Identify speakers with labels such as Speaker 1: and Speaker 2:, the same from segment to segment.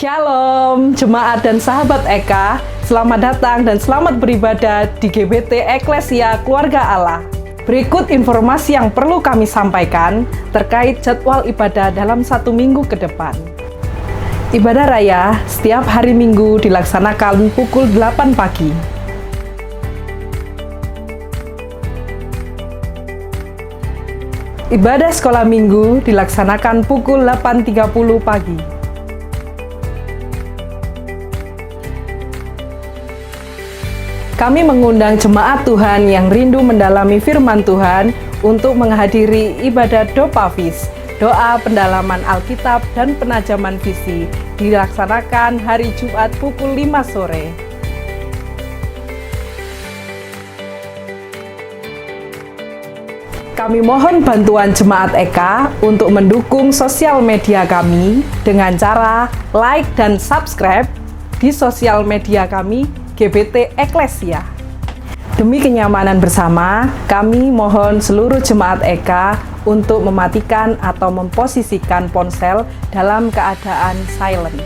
Speaker 1: Shalom, jemaat dan sahabat Eka, selamat datang dan selamat beribadah di GBT Eklesia Keluarga Allah. Berikut informasi yang perlu kami sampaikan terkait jadwal ibadah dalam 1 minggu ke depan. Ibadah raya setiap hari Minggu dilaksanakan pukul 8 pagi. Ibadah sekolah minggu dilaksanakan pukul 8.30 pagi. Kami mengundang jemaat Tuhan yang rindu mendalami firman Tuhan untuk menghadiri ibadah Dopafis, doa pendalaman Alkitab dan penajaman visi, dilaksanakan hari Jumat pukul 5 sore. Kami mohon bantuan jemaat Eka untuk mendukung sosial media kami dengan cara like dan subscribe di sosial media kami GBT Eklesia. Demi kenyamanan bersama, kami mohon seluruh jemaat Eka untuk mematikan atau memposisikan ponsel dalam keadaan silent.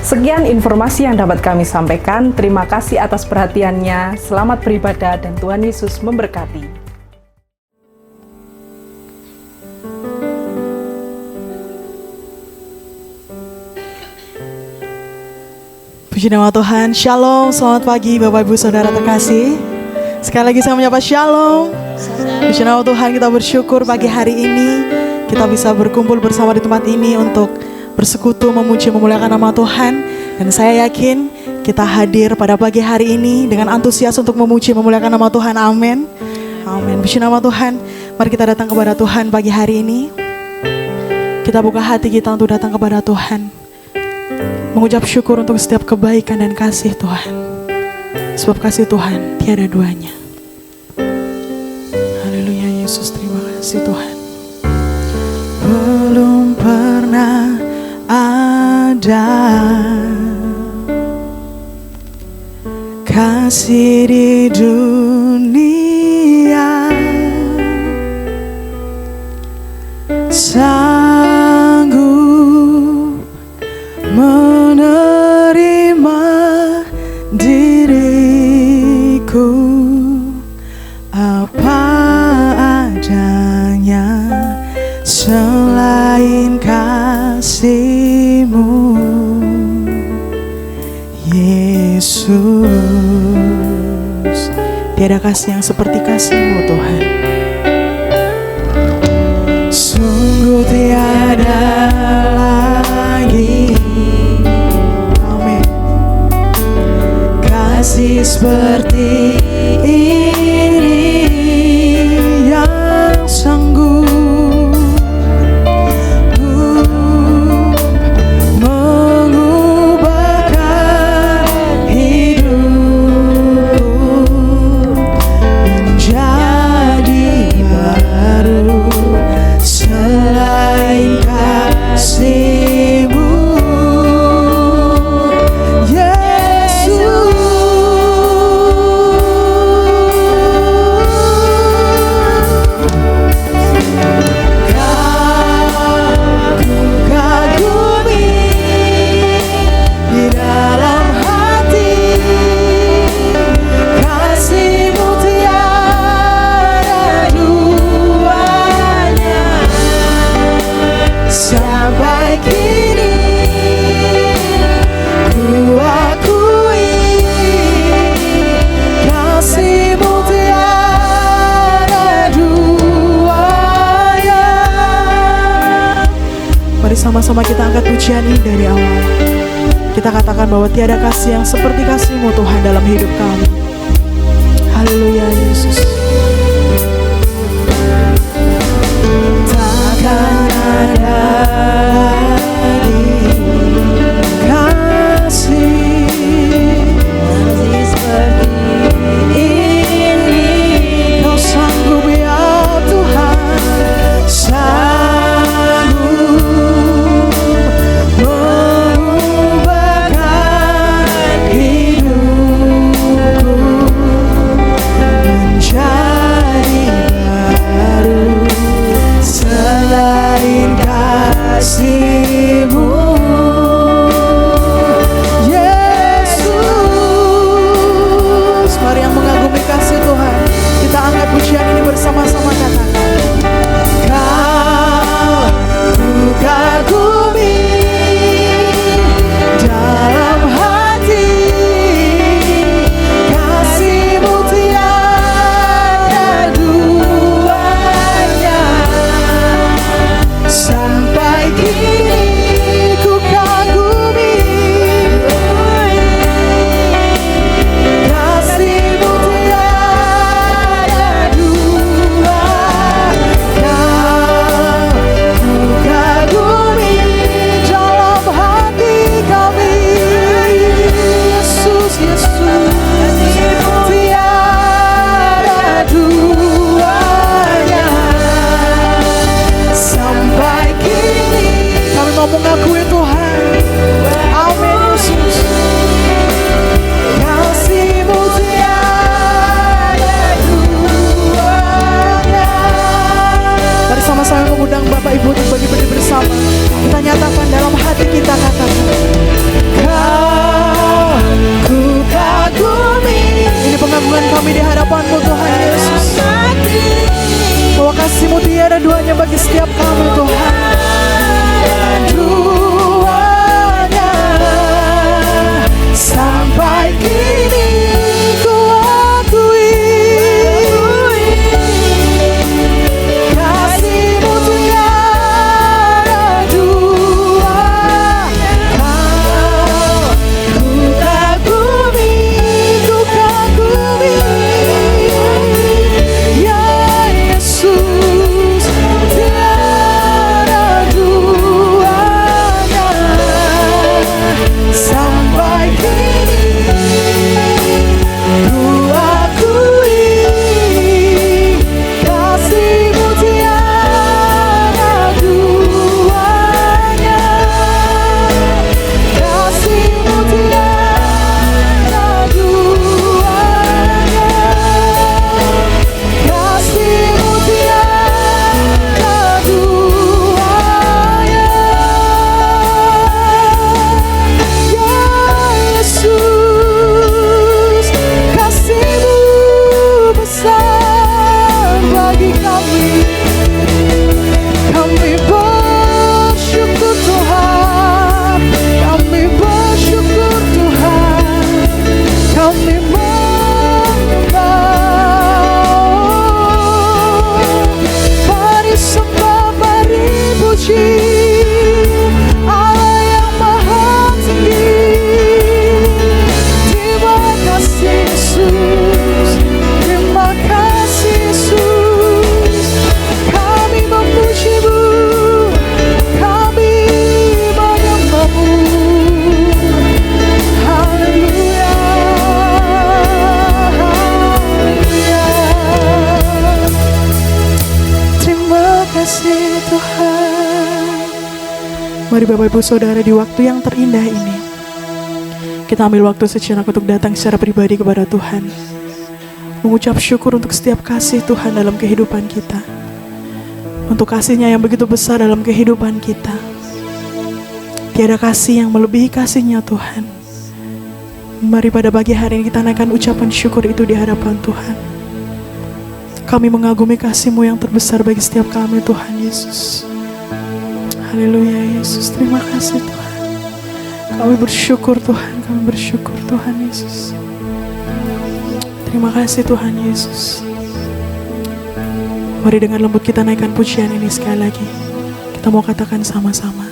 Speaker 1: Sekian informasi yang dapat kami sampaikan. Terima kasih atas perhatiannya. Selamat beribadah dan Tuhan Yesus memberkati.
Speaker 2: Puji nama Tuhan, Shalom, selamat pagi Bapak Ibu Saudara terkasih. Sekali lagi saya menyapa Shalom. Puji nama Tuhan, kita bersyukur pagi hari ini kita bisa berkumpul bersama di tempat ini untuk bersekutu, memuji, memuliakan nama Tuhan. Dan saya yakin kita hadir pada pagi hari ini dengan antusias untuk memuji, memuliakan nama Tuhan. Amin. Amin. Puji nama Tuhan, mari kita datang kepada Tuhan pagi hari ini. Kita buka hati kita untuk datang kepada Tuhan, mengucap syukur untuk setiap kebaikan dan kasih Tuhan. Sebab kasih Tuhan tiada duanya. Haleluya Yesus, terima kasih Tuhan. Belum pernah ada kasih di dunia sanggup menerima diriku apa adanya selain kasih-Mu, Yesus. Tiada kasih yang seperti kasih-Mu Tuhan. Sungguh tiada lagi kasih seperti ini yang sanggup mengubahkan hidupku menjadi baru selain kasih-Mu. Sama-sama kita angkat pujian ini dari awal. Kita katakan bahwa tiada kasih yang seperti kasih-Mu Tuhan dalam hidup kami. Haleluya Yesus. Takkan ada lagi kasih seperti ini. Kau sanggup ya Tuhan, see Mari Bapak Ibu Saudara di waktu yang terindah ini, kita ambil waktu sejenak untuk datang secara pribadi kepada Tuhan, mengucap syukur untuk setiap kasih Tuhan dalam kehidupan kita, untuk kasih-Nya yang begitu besar dalam kehidupan kita. Tiada kasih yang melebihi kasih-Nya Tuhan. Mari pada pagi hari ini kita naikkan ucapan syukur itu di hadapan Tuhan. Kami mengagumi kasih-Mu yang terbesar bagi setiap kami Tuhan Yesus. Haleluya Yesus, terima kasih Tuhan. Kami bersyukur Tuhan, kami bersyukur Tuhan Yesus. Terima kasih Tuhan Yesus. Mari dengan lembut kita naikkan pujian ini sekali lagi. Kita mau katakan sama-sama.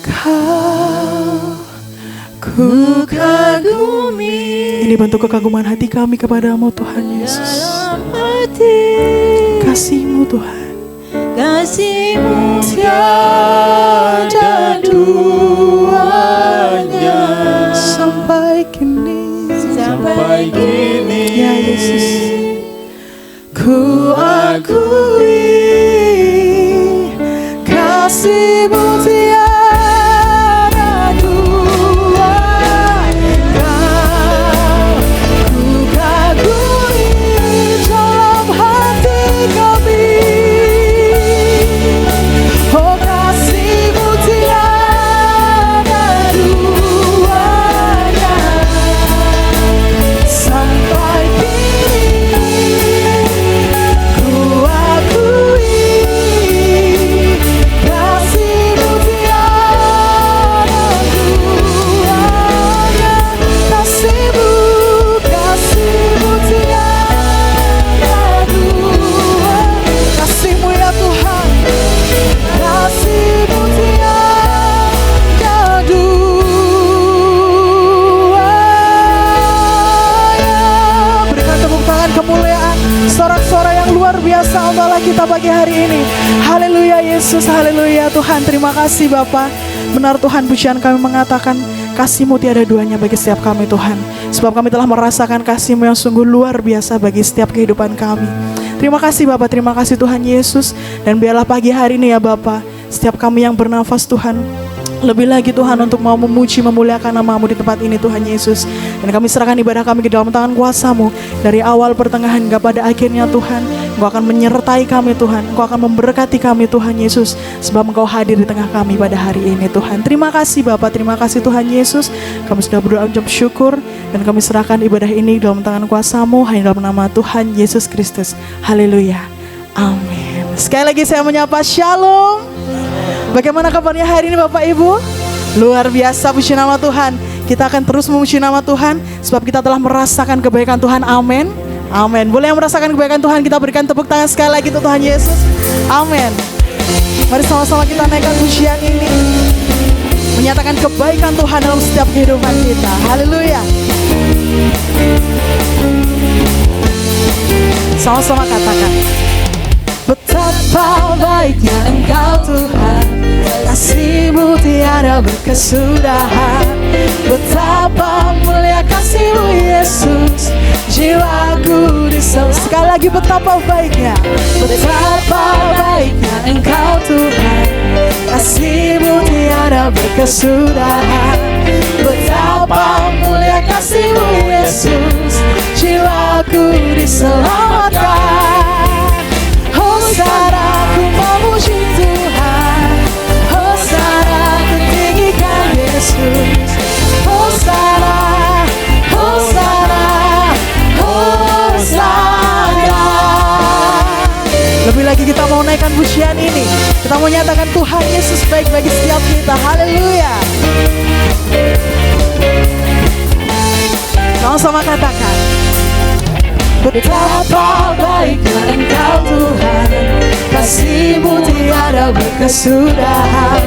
Speaker 2: Kau ku kagumi. Ini bentuk kekaguman hati kami kepadamu Tuhan Yesus. Kasih-Mu Tuhan,
Speaker 3: kasih-Mu tiada duanya
Speaker 2: sampai kini
Speaker 3: ya
Speaker 2: Yesus.
Speaker 3: Ku akui kasih-Mu tiada duanya. Ku kagumi dalam hati kami. Oh kasih-Mu tiada duanya sampai kini. Ku akui kasih-Mu tiada duanya. Kasih-Mu tiada duanya. Kasih-Mu ya Tuhan, kasih-Mu tiada duanya. Berikan tepuk tangan kemuliaan, sorak-sorai yang luar biasa untuk Allah kita pagi hari ini. Haleluya Yesus, haleluya Tuhan. Terima kasih Bapa. Benar Tuhan, pujian kami mengatakan kasih-Mu tiada duanya bagi setiap kami Tuhan. Sebab kami telah merasakan kasih-Mu yang sungguh luar biasa bagi setiap kehidupan kami. Terima kasih Bapa, terima kasih Tuhan Yesus. Dan biarlah pagi hari ini ya Bapa, setiap kami yang bernafas Tuhan, lebih lagi Tuhan untuk mau memuji, memuliakan nama-Mu di tempat ini Tuhan Yesus. Dan kami serahkan ibadah kami ke dalam tangan kuasa-Mu. Dari awal, pertengahan, hingga pada akhirnya Tuhan, Engkau akan menyertai kami Tuhan. Engkau akan memberkati kami Tuhan Yesus. Sebab Engkau hadir di tengah kami pada hari ini Tuhan. Terima kasih Bapa, terima kasih Tuhan Yesus. Kami sudah berdoa ucap syukur. Dan kami serahkan ibadah ini dalam tangan kuasa-Mu, hanya dalam nama Tuhan Yesus Kristus. Haleluya, amin. Sekali lagi saya menyapa Shalom. Bagaimana kabarnya hari ini Bapak Ibu? Luar biasa, puji nama Tuhan. Kita akan terus memuji nama Tuhan, sebab kita telah merasakan kebaikan Tuhan. Amin, amin. Boleh yang merasakan kebaikan Tuhan, kita berikan tepuk tangan sekali lagi untuk Tuhan Yesus. Amin. Mari sama-sama kita naikkan pujian ini, menyatakan kebaikan Tuhan dalam setiap kehidupan kita. Haleluya. Sama-sama katakan, betapa baiknya Engkau Tuhan, kasih-Mu tiada berkesudahan. Betapa mulia kasih-Mu Yesus, jiwaku diselam. Sekali lagi, betapa baiknya, betapa baiknya Engkau Tuhan, kasih-Mu tiada berkesudahan. Betapa mulia kasih-Mu Yesus, jiwaku diselamatkan. Hosana ku memuji Tuhan, Hosana ku tinggikan Yesus. Hosana, Hosana, Hosana. Lebih lagi kita mau naikkan pujian ini. Kita mau nyatakan Tuhan Yesus baik bagi setiap kita. Haleluya. Sama-sama katakan, betapa baiknya Engkau Tuhan, kasih-Mu tiada berkesudahan.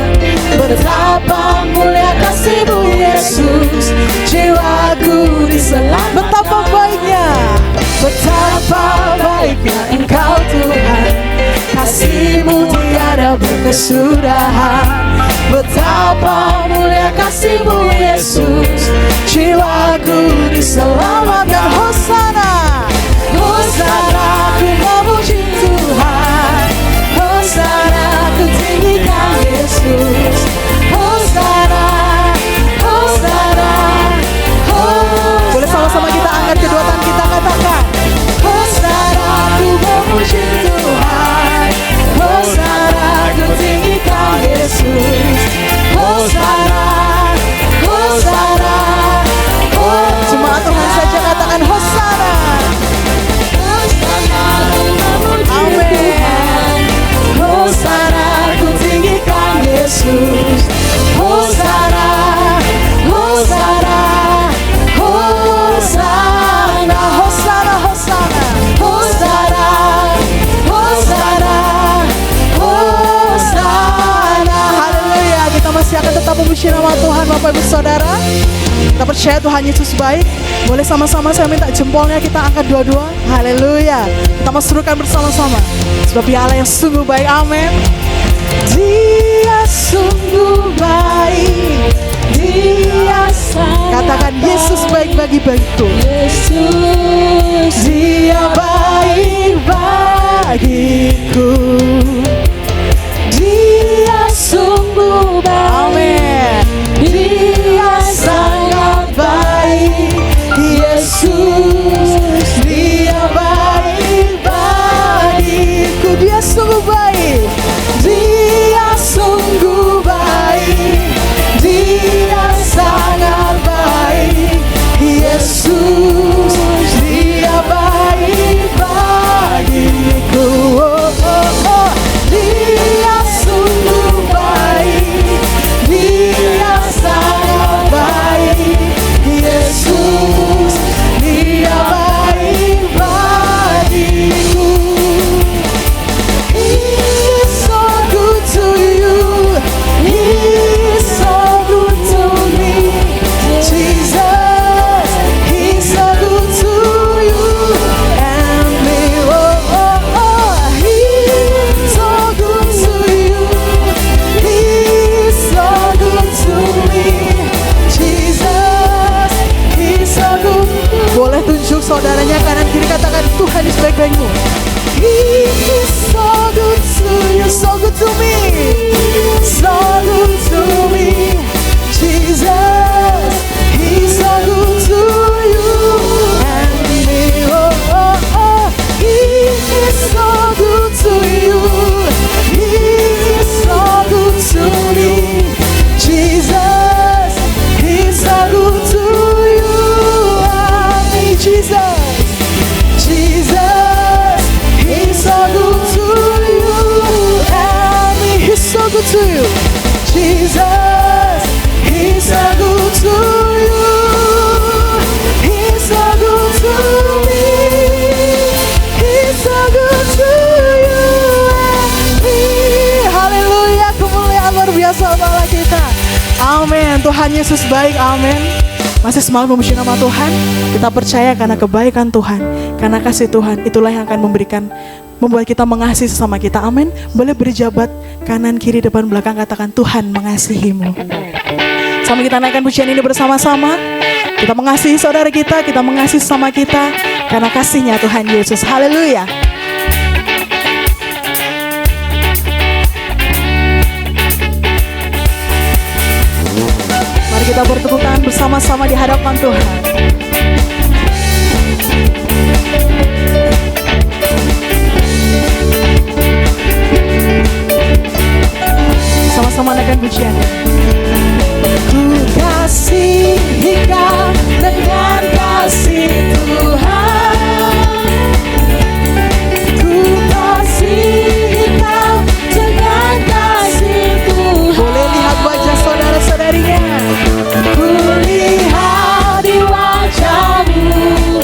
Speaker 3: Betapa mulia kasih-Mu Yesus, jiwaku diselamatkan. Betapa baiknya, betapa baiknya Engkau Tuhan, kasih-Mu tiada berkesudahan. Betapa mulia kasih-Mu Yesus, jiwaku diselamatkan. Hosana, Hosana ku memuji Tuhan, Hosana ku tinggikan puji nama Tuhan Bapak Ibu Saudara. Kita percaya Tuhan Yesus baik. Boleh sama-sama saya minta jempolnya kita angkat dua-dua. Haleluya. Kita mau serukan bersama-sama. Sebab Dia Allah yang sungguh baik. Amin. Dia sungguh baik. Dia katakan Yesus baik bagi bagiku. Yesus Dia baik bagiku. Dia sungguh baik. Amin. Dia sangat baik. Yesus Dia baik bagiku. Dia sungguh baik. Dia sungguh baik. Dia sangat baik. Yesus Dia baik bagiku. Oh, oh, oh. Dia sungguh baik. Dia sangat baik. Yesus Dia baik bagiku. He is so good to you. He is so good to me. Jesus, He's so good to you and me. Oh, oh, oh. He is so good to you. He is so good to me. Jesus, He's so good. Boleh tunjuk saudaranya kanan kiri, katakan Tuhan Yesus baik bagimu. He is so good to you, so good to me, so good to me. Jesus, He's so good to you and me. Oh, oh, oh. He is so good to you. He is so good to me. Jesus, He's so good to you and me. Jesus, Jesus, He's so good to you and me. He's so good to you. Jesus, He's so good to you. He's so good to me. He's so good to you and me. Haleluya, kemuliaan luar biasa untuk Allah kita. Amin. Tuhan Yesus baik. Amin. Masih semangat memuji nama Tuhan. Kita percaya karena kebaikan Tuhan, karena kasih Tuhan, itulah yang akan membuat kita mengasihi sesama kita. Amin. Boleh berjabat kanan, kiri, depan, belakang, katakan Tuhan mengasihimu. Sama kita naikkan pujian ini bersama-sama. Kita mengasihi saudara kita mengasihi sesama kita karena kasihnya Tuhan Yesus. Haleluya. Mari kita bertepuk tangan bersama-sama di hadapan Tuhan. Sama-sama naikkan pujian. Ku kasihi Kau dengan kasih Tuhan. Ku kasihi Kau dengan kasih Tuhan. Boleh lihat wajah saudara-saudarinya. Ku lihat di wajah-Mu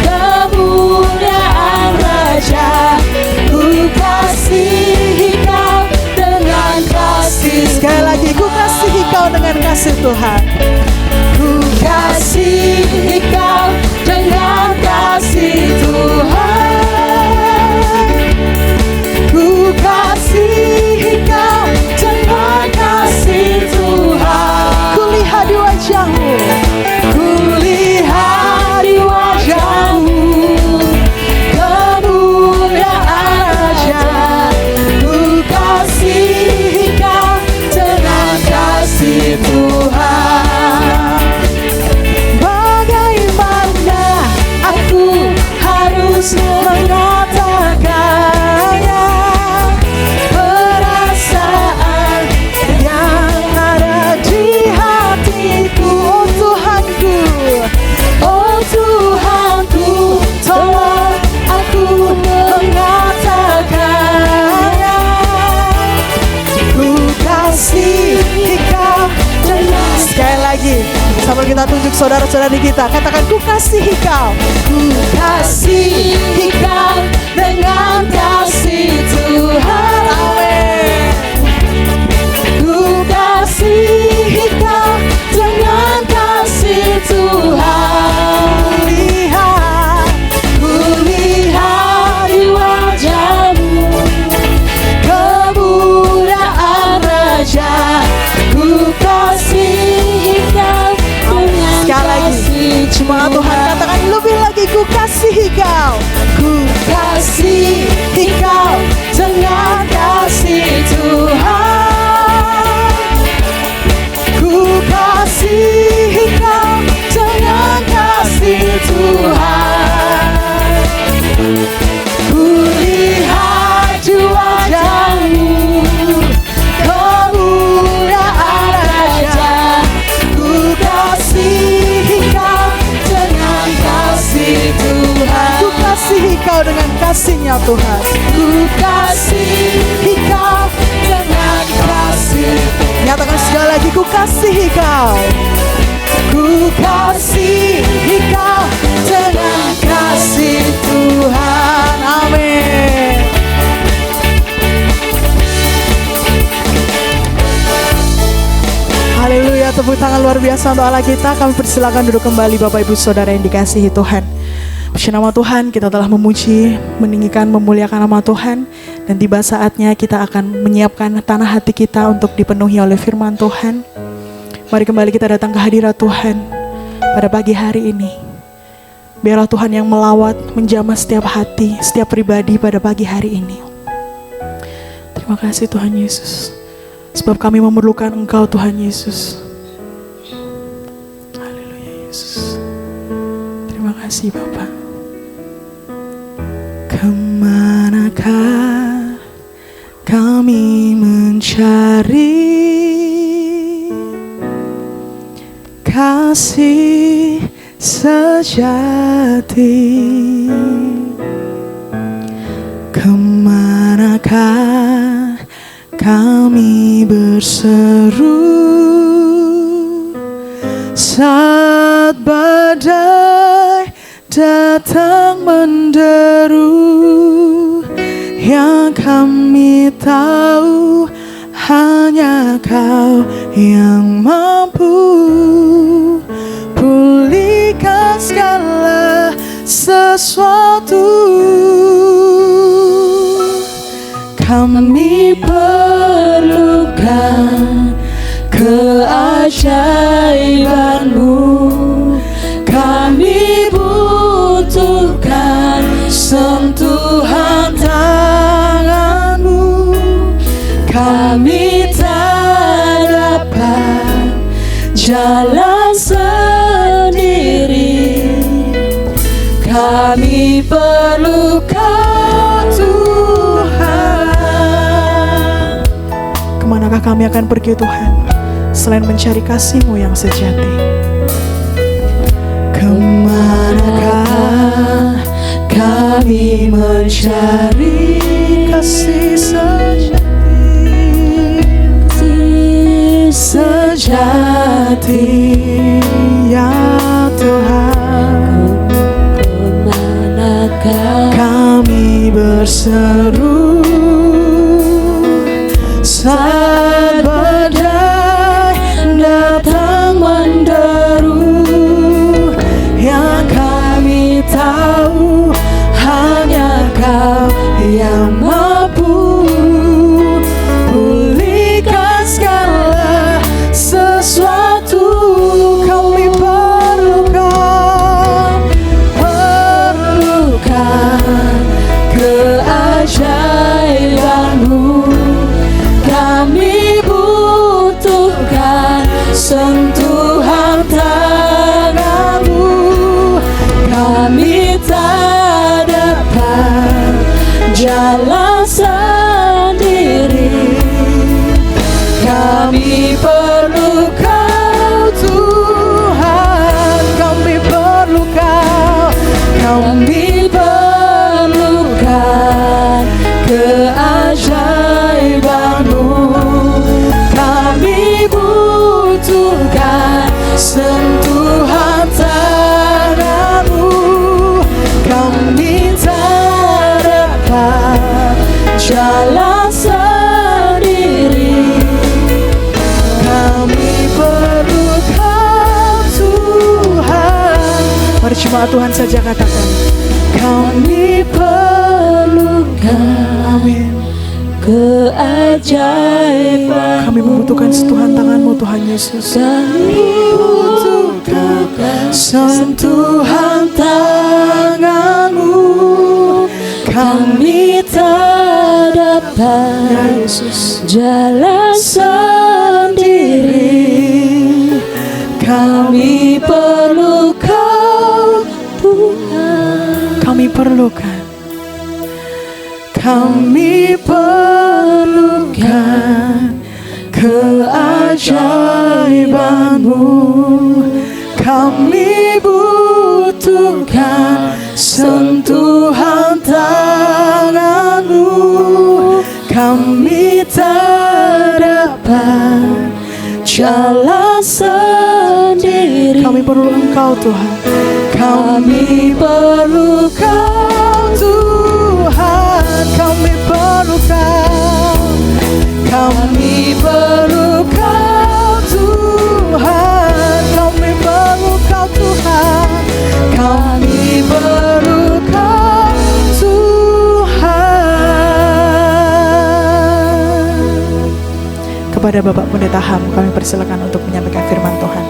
Speaker 3: kemuliaan Raja. Ku kasihi Kau dengan kasih. Sekali lagi, ku kasihi Kau dengan kasih Tuhan. Ku kasihi Kau dengan kasih Tuhan. Ku kasihi Kau dengan kasih Tuhan. Ku lihat di wajah-Mu. Ku lihat di wajah-Mu kemuliaan Raja. Ku kasihi Kau dengan kasih Tuhan. Bagaimana aku harus mengatakannya, perasaan yang ada di hatiku. Oh Tuhanku, oh Tuhanku, tolong aku mengatakannya. Ku kasihi Kau dengan. Sekali lagi, sambil kita tunjuk saudara-saudari kita, katakan ku kasihi Kau. Ku kasihi Kau dengan kasih Tuhan. Amin. Ku kasihi Jemaat Tuhan katakan lebih lagi, ku kasihi kau. Ku kasihi kau dengan kasih Tuhan. Ku kasihi kau dengan kasih Tuhan. Ku lihat di wajahmu kemuliaan Raja. Ku kasihi kau dengan kasih Tuhan. Ku kasihi kau dengan kasih-Nya Tuhan. Ku kasihi kau dengan kasih. Nyatakan sekali lagi, ku kasihi kau. Ku kasihi kau dengan kasih Tuhan. Amin. Haleluya, tepuk tangan luar biasa untuk Allah kita. Kami persilakan duduk kembali Bapak Ibu Saudara yang dikasihi Tuhan. Puji nama Tuhan, kita telah memuji, meninggikan, memuliakan nama Tuhan. Dan tiba saatnya kita akan menyiapkan tanah hati kita untuk dipenuhi oleh firman Tuhan. Mari kembali kita datang ke hadirat Tuhan pada pagi hari ini. Biarlah Tuhan yang melawat, menjamah setiap hati, setiap pribadi pada pagi hari ini. Terima kasih Tuhan Yesus, sebab kami memerlukan Engkau Tuhan Yesus. Haleluya Yesus. Terima kasih Bapa. Kemanakah kami mencari kasih sejati? Kemanakah kami berseru saat badai datang menderu? Yang kami tahu hanya Kau yang mampu pulihkan segala sesuatu. Kami perlukan keajaiban-Mu. Kami butuhkan sentuhan tangan-Mu. Kami tak dapat jalan sendiri. Kami perlukan Tuhan. Kemanakah kami akan pergi Tuhan, selain mencari kasih-Mu yang sejati? Kemanakah kami mencari kasih sejati? Sejati ya Tuhan. Kemanakah kami berseru saat badai datang menderu? Yang kami tahu hanya Kau yang mampu pulihkan segala sesuatu. Kami perlukan keajaiban-Mu. Kami butuhkan sentuhan tangan-Mu. Kami tak dapat jalan sendiri. Kami perlu Kau Tuhan. Kami perlu Kau. Kami perlukan keajaiban-Mu. Kami butuhkan sentuhan tangan-Mu. Kami tak dapat jalan sendiri. Kami perlu Kau Tuhan. Mari jemaat Tuhan saja katakan, kami perlukan, amin, keajaiban. Kami membutuhkan sentuhan tangan-Mu Tuhan Yesus. Kami membutuhkan sentuhan tanganmu
Speaker 4: Kami tak dapat jalan sendiri. Kami perlu Kau Tuhan.
Speaker 3: Kami perlukan, kami perlukan keajaiban-Mu. Kami butuhkan sentuhan tangan-Mu. Kami tak dapat jalan sendiri. Kami perlu Engkau Tuhan. Kami perlu Kau Tuhan. Kami perlu Kau. Kami perlu Kau Tuhan. Kami perlu Kau Tuhan. Kami perlu Kau Tuhan.
Speaker 2: Kepada Bapak Pendeta Ham, kami persilakan untuk menyampaikan firman Tuhan.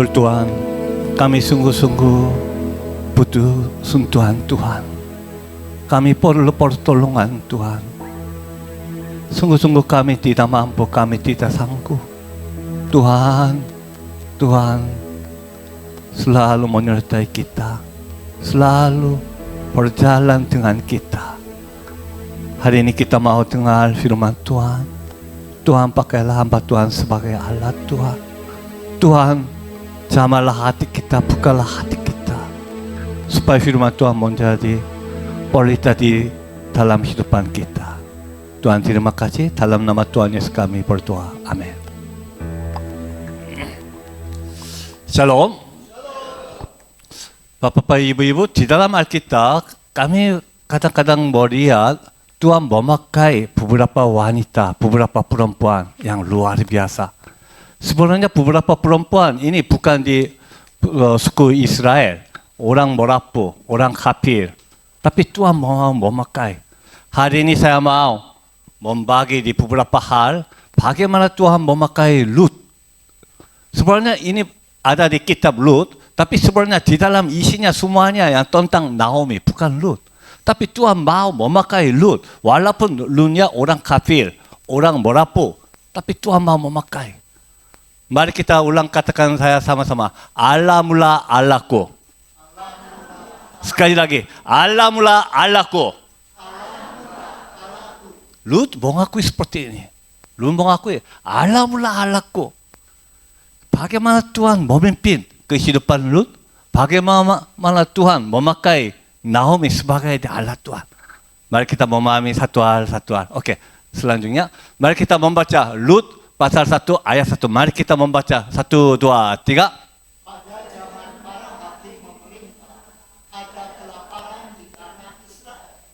Speaker 5: Tuhan, kami sungguh-sungguh butuh sentuhan Tuhan. Kami perlu pertolongan Tuhan. Sungguh-sungguh kami tidak mampu, kami tidak sanggup. Tuhan, Tuhan selalu menyertai kita, selalu berjalan dengan kita. Hari ini kita mau dengar firman Tuhan. Tuhan, pakailah hamba Tuhan sebagai alat Tuhan. Tuhan, jamalah hati kita, bukalah hati kita, supaya firman Tuhan menjadi berita di dalam hidupan kita. Tuhan, terima kasih. Dalam nama Tuhan Yesus kami berdoa. Amin. Shalom. Bapak-bapak, ibu-ibu, di dalam Alkitab kami kadang-kadang melihat Tuhan memakai beberapa wanita, beberapa perempuan yang luar biasa. Sebenarnya beberapa perempuan ini bukan di suku Israel, orang Morapu, orang kafir. Tapi Tuhan mau memakai. Hari ini saya mau membagi di beberapa hal bagaimana Tuhan memakai Lut. Sebenarnya ini ada di kitab Lut, tapi sebenarnya di dalam isinya semuanya yang tentang Naomi, bukan Lut. Tapi Tuhan mau memakai Lut, walaupun Lutnya orang kafir, orang Morapu, tapi Tuhan mau memakai. Mari kita ulang, katakan saya sama-sama. Allah mula Allahku. Sekali lagi. Allah mula Allahku. Lut mengakui seperti ini. Lut mengakui Allah mula Allahku. Bagaimana Tuhan memimpin kehidupan Lut? Bagaimana Tuhan memakai Naomi sebagai alat Tuhan? Mari kita memahami satu hal. Oke, selanjutnya mari kita membaca Lut pasal 1 ayat 1. Mari kita membaca 1, 2, 3.
Speaker 6: Pada zaman para hakim memerintah, ada kelaparan di tanah Israel.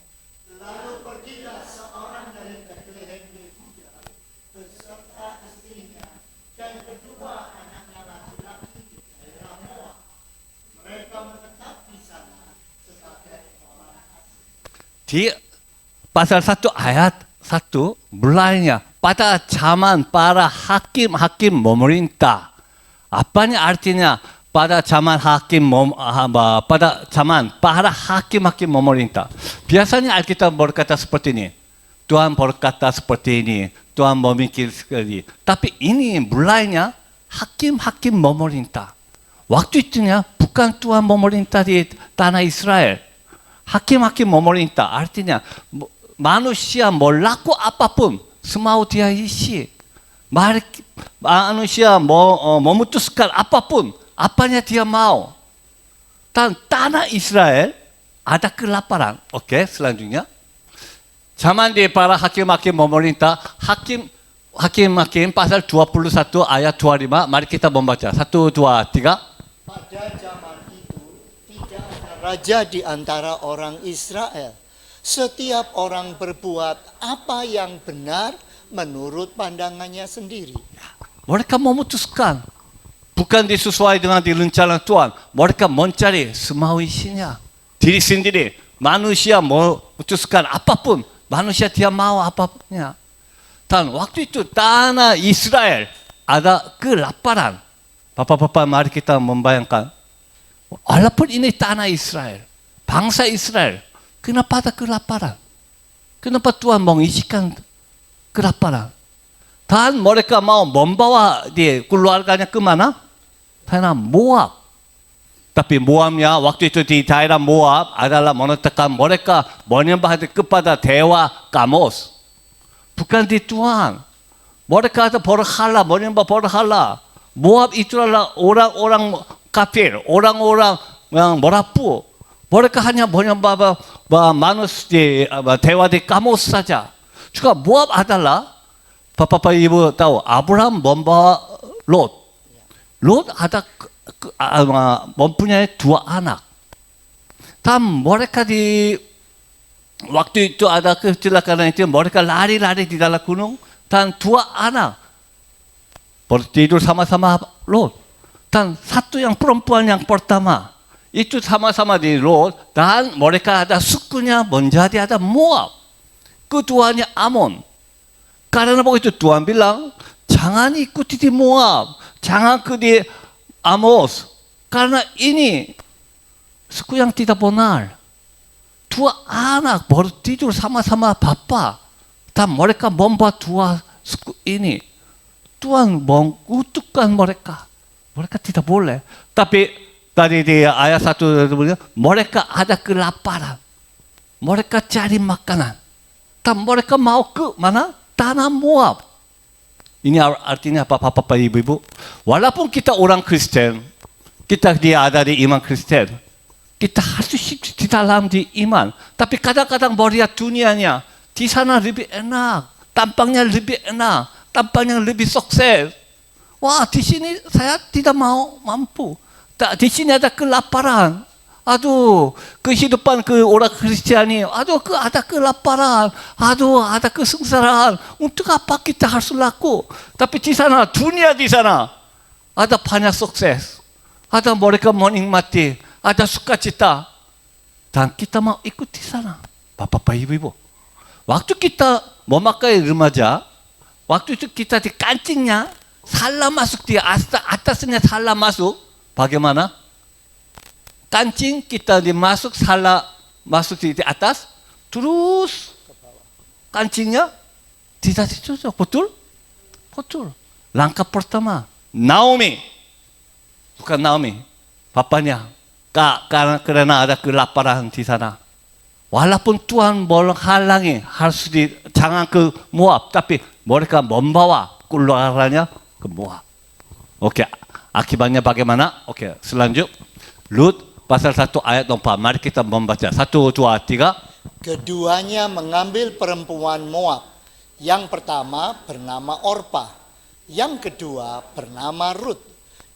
Speaker 6: Lalu pergilah seorang dari Betlehem Yehuda beserta istrinya dan kedua anaknya laki-laki dari Moab. Mereka menetap di sana sebagai orang asing.
Speaker 5: Di pasal 1 ayat 1 mulainya pada zaman para hakim memerintah. Apanya artinya pada zaman pada zaman para hakim memerintah? Biasanya Alkitab berkata seperti ini. Tuhan berkata seperti ini. Tuhan memikir sekali. Tapi ini mulainya hakim memerintah. Waktu itunya bukan Tuhan memerintah di tanah Israel. Hakim memerintah artinya manusia mau laku apapun semau dia isi. Manusia mau memutuskan apapun, apanya dia mau. Dan tanah Israel ada kelaparan. Oke, selanjutnya. Zaman di para hakim memerintah, hakim pasal 21 ayat 25. Mari kita membaca. 1, 2, 3.
Speaker 6: Pada zaman itu tidak ada raja di antara orang Israel. Setiap orang berbuat apa yang benar menurut pandangannya sendiri.
Speaker 5: Mereka memutuskan, bukan disesuai dengan rencana Tuhan. Mereka mencari semau isinya. Diri sendiri, manusia memutuskan apapun. Manusia dia mau apapun. Dan waktu itu tanah Israel ada kelaparan. Bapak-bapak, mari kita membayangkan, walaupun ini tanah Israel, bangsa Israel, kenapa ada kelaparan? Kenapa Tuhan mengizinkan kelaparan? Dan mereka mau membawa dia keluarganya kemana? Tanah Moab. Tapi Moabnya waktu itu di daerah Moab adalah menetapkan mereka menyembah kepada dewa Kamos. Bukan di Tuhan. Mereka ada berhala, menyembah berhala. Moab itu adalah orang-orang kafir, orang-orang yang merapu. Mereka hanya menyembah manusia, dewa di Kamos saja. Juga Moab adalah, Bapak Ibu tahu, Abraham membawa Lot. Lot ada mempunyai 2 anak. Dan mereka di waktu itu ada kecelakaan itu, mereka lari-lari di dalam gunung dan 2 anak bertidur sama-sama Lot. Dan satu yang perempuan yang pertama itu sama-sama di Lot, dan mereka ada sukunya menjadi ada Moab. Keduanya Amon. Karena begitu Tuhan bilang, jangan ikuti di Moab, jangan ikuti Amos, karena ini suku yang tidak benar. 2 anak baru tidur sama-sama bapa, dan mereka membuat 2 suku ini. Tuhan mengutukkan mereka. Mereka tidak boleh. Tapi tadi di ayat 1, mereka ada kelaparan. Mereka cari makanan. Dan mereka mau ke mana? Tanah Moab. Ini artinya apa, Bapak Ibu? Walaupun kita orang Kristen, kita ada di iman Kristen, kita harus hidup di dalam di iman. Tapi kadang-kadang melihat dunianya, di sana lebih enak, tampangnya lebih enak, tampangnya lebih sukses. Wah, di sini saya tidak mau mampu. Di sini ada kelaparan. Aduh, kehidupan ke orang Kristiani, aduh, ada kelaparan, aduh, ada kesengsaraan. Untuk apa kita harus laku? Tapi di sana, dunia di sana, ada banyak sukses. Ada mereka menikmati, ada sukacita. Dan kita mau ikut di sana. Bapak, Ibu. Waktu kita memakai remaja, waktu itu kita di kancingnya, salah masuk di atasnya salah masuk. Bagaimana? Kancing kita dimasuk salah masuk di atas, terus kancingnya tidak ditutup. Betul? Betul. Langkah pertama, Naomi, bukan Naomi, papanya, karena ada kelaparan di sana. Walaupun Tuhan menghalangi harus jangan ke Moab, tapi mereka membawa keluarganya ke Moab. Oke, akibatnya bagaimana? Oke, selanjut Lut pasal 1 ayat 4. Mari kita membaca. 1, 2, 3.
Speaker 6: Keduanya mengambil perempuan Moab. Yang pertama bernama Orpa, yang kedua bernama Rut,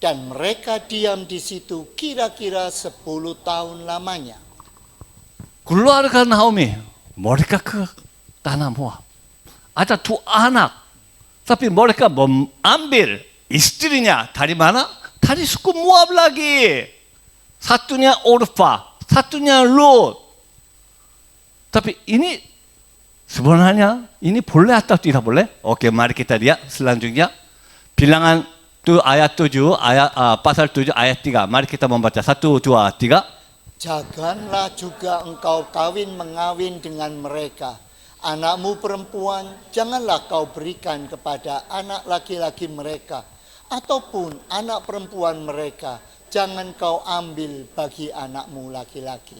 Speaker 6: dan mereka diam di situ kira-kira 10 tahun lamanya.
Speaker 5: Keluarga Naomi, mereka ke tanah Moab. Ada 2 anak, tapi mereka mengambil istrinya dari mana? Dari suku Moab lagi. Satunya Orpa, satunya Lot. Tapi ini sebenarnya ini boleh atau tidak boleh? Oke, mari kita lihat selanjutnya. Bilangan ayat 7, pasal 7 ayat 3. Mari kita membaca. 1, 2, 3.
Speaker 6: Janganlah juga engkau kawin mengawin dengan mereka. Anakmu perempuan janganlah kau berikan kepada anak laki-laki mereka, ataupun anak perempuan mereka jangan kau ambil bagi anakmu laki-laki.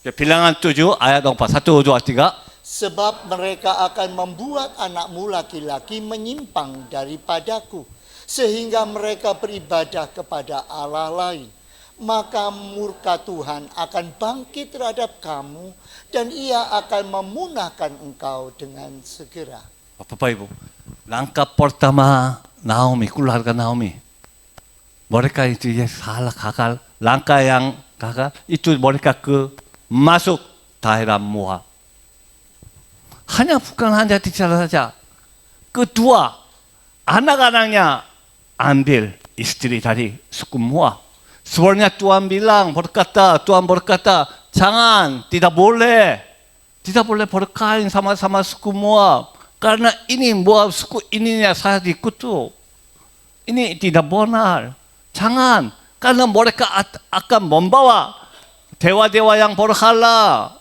Speaker 5: Bilangan 7 ayat 4. 1, 2, 3.
Speaker 6: Sebab mereka akan membuat anakmu laki-laki menyimpang daripadaku, sehingga mereka beribadah kepada Allah lain. Maka murka Tuhan akan bangkit terhadap kamu, dan ia akan memunahkan engkau dengan segera.
Speaker 5: Bapak Ibu, langkah pertama Naomi, keluarga Naomi. Mereka itu salah gagal. Langkah yang gagal itu mereka masuk daerah Moab. Bukan hanya di sana saja. Kedua, anak-anaknya ambil istri dari suku Moab. Sebenarnya Tuhan berkata, jangan, tidak boleh berkain sama-sama suku Moab. Karena ini buat suku ininya saya dikutuk. Ini tidak benar. Jangan. Karena mereka akan membawa dewa-dewa yang berhala.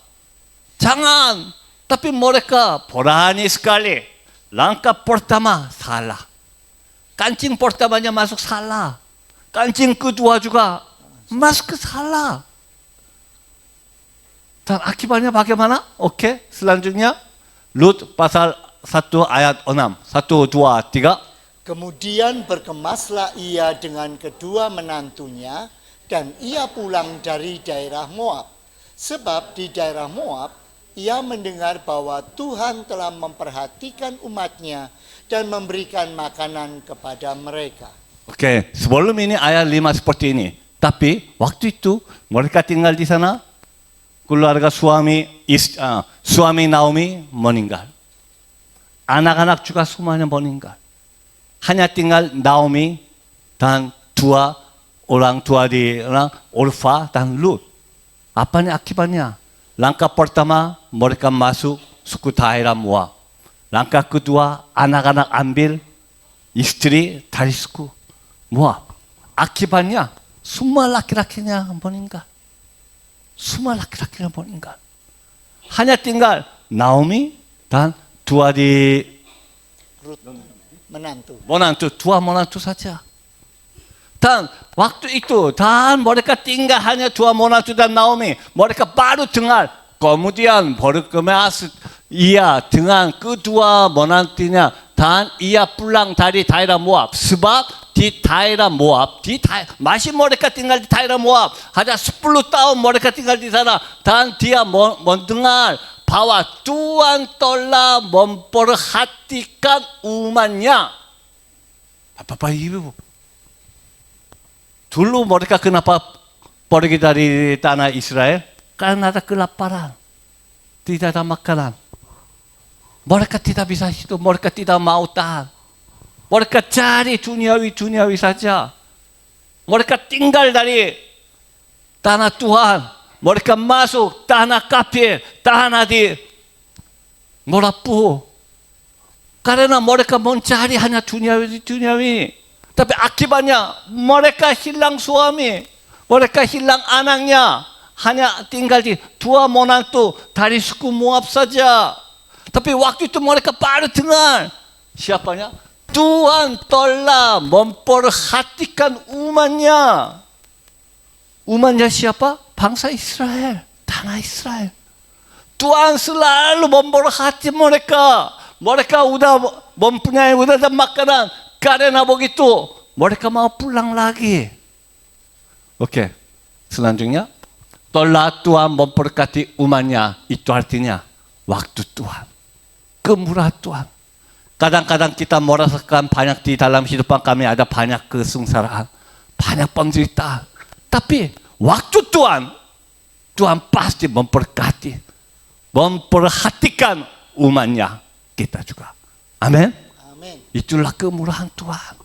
Speaker 5: Jangan. Tapi mereka berani sekali. Langkah pertama salah. Kancing pertamanya masuk salah. Kancing kedua juga masuk ke salah. Dan akibatnya bagaimana? Oke, selanjutnya Lut pasal 1 ayat 6. 1, 2, 3.
Speaker 6: Kemudian berkemaslah ia dengan kedua menantunya dan ia pulang dari daerah Moab. Sebab di daerah Moab ia mendengar bahwa Tuhan telah memperhatikan umatnya dan memberikan makanan kepada mereka.
Speaker 5: Oke, sebelum ini ayat 5 seperti ini. Tapi waktu itu mereka tinggal di sana. Keluarga suami Naomi meninggal. Anak-anak juga semuanya meninggal. Hanya tinggal Naomi dan dua orang tua di Orfa dan Lut. Apanya akibatnya? Langkah pertama mereka masuk suku daerah Moab. Langkah kedua anak-anak ambil istri dari suku Moab. Akibatnya semua laki-lakinya meninggal. Semua laki-lakinya meninggal. Hanya tinggal Naomi dan dua di
Speaker 6: Rut, menantu.
Speaker 5: dua menantu saja. Dan waktu itu, dan mereka tinggal hanya dua menantu dan Naomi. Mereka baru dengar. Kemudian berkemas ia dengan kedua menantunya dan ia pulang dari daerah Moab. Sebab di daerah Moab, masih mereka tinggal di daerah Moab. Hanya 10 tahun mereka tinggal di sana. Dan dia mendengar bahwa Tuhan telah memperhatikan umatnya. Bapak Ibu, dulu mereka kenapa pergi dari tanah Israel? Karena ada kelaparan, tidak ada makanan. Mereka tidak bisa hidup, mereka tidak mau tahan. Mereka cari duniawi saja. Mereka tinggal dari tanah Tuhan. Mereka masuk tanah kafir, tanah di Morapu. Karena mereka mencari hanya duniawi. Tapi akibatnya mereka hilang suami. Mereka hilang anaknya. Hanya tinggal di dua menantu dari suku Moab saja. Tapi waktu itu mereka baru dengar. Siapanya? Tuhan telah memperhatikan umatnya. Umatnya siapa? Bangsa Israel, tanah Israel. Tuhan selalu memperhati mereka. Mereka udah mempunyai ada makanan. Karena begitu, mereka mau pulang lagi. Oke, selanjutnya. Telah Tuhan memberkati umatnya. Itu artinya waktu Tuhan. Kemurahan Tuhan. Kadang-kadang kita merasakan banyak di dalam hidupan kami ada banyak kesengsaraan, banyak penderitaan. Tapi waktu Tuhan pasti memberkati, memperhatikan umatnya kita juga. Amin.
Speaker 6: Amin.
Speaker 5: Itulah kemurahan Tuhan.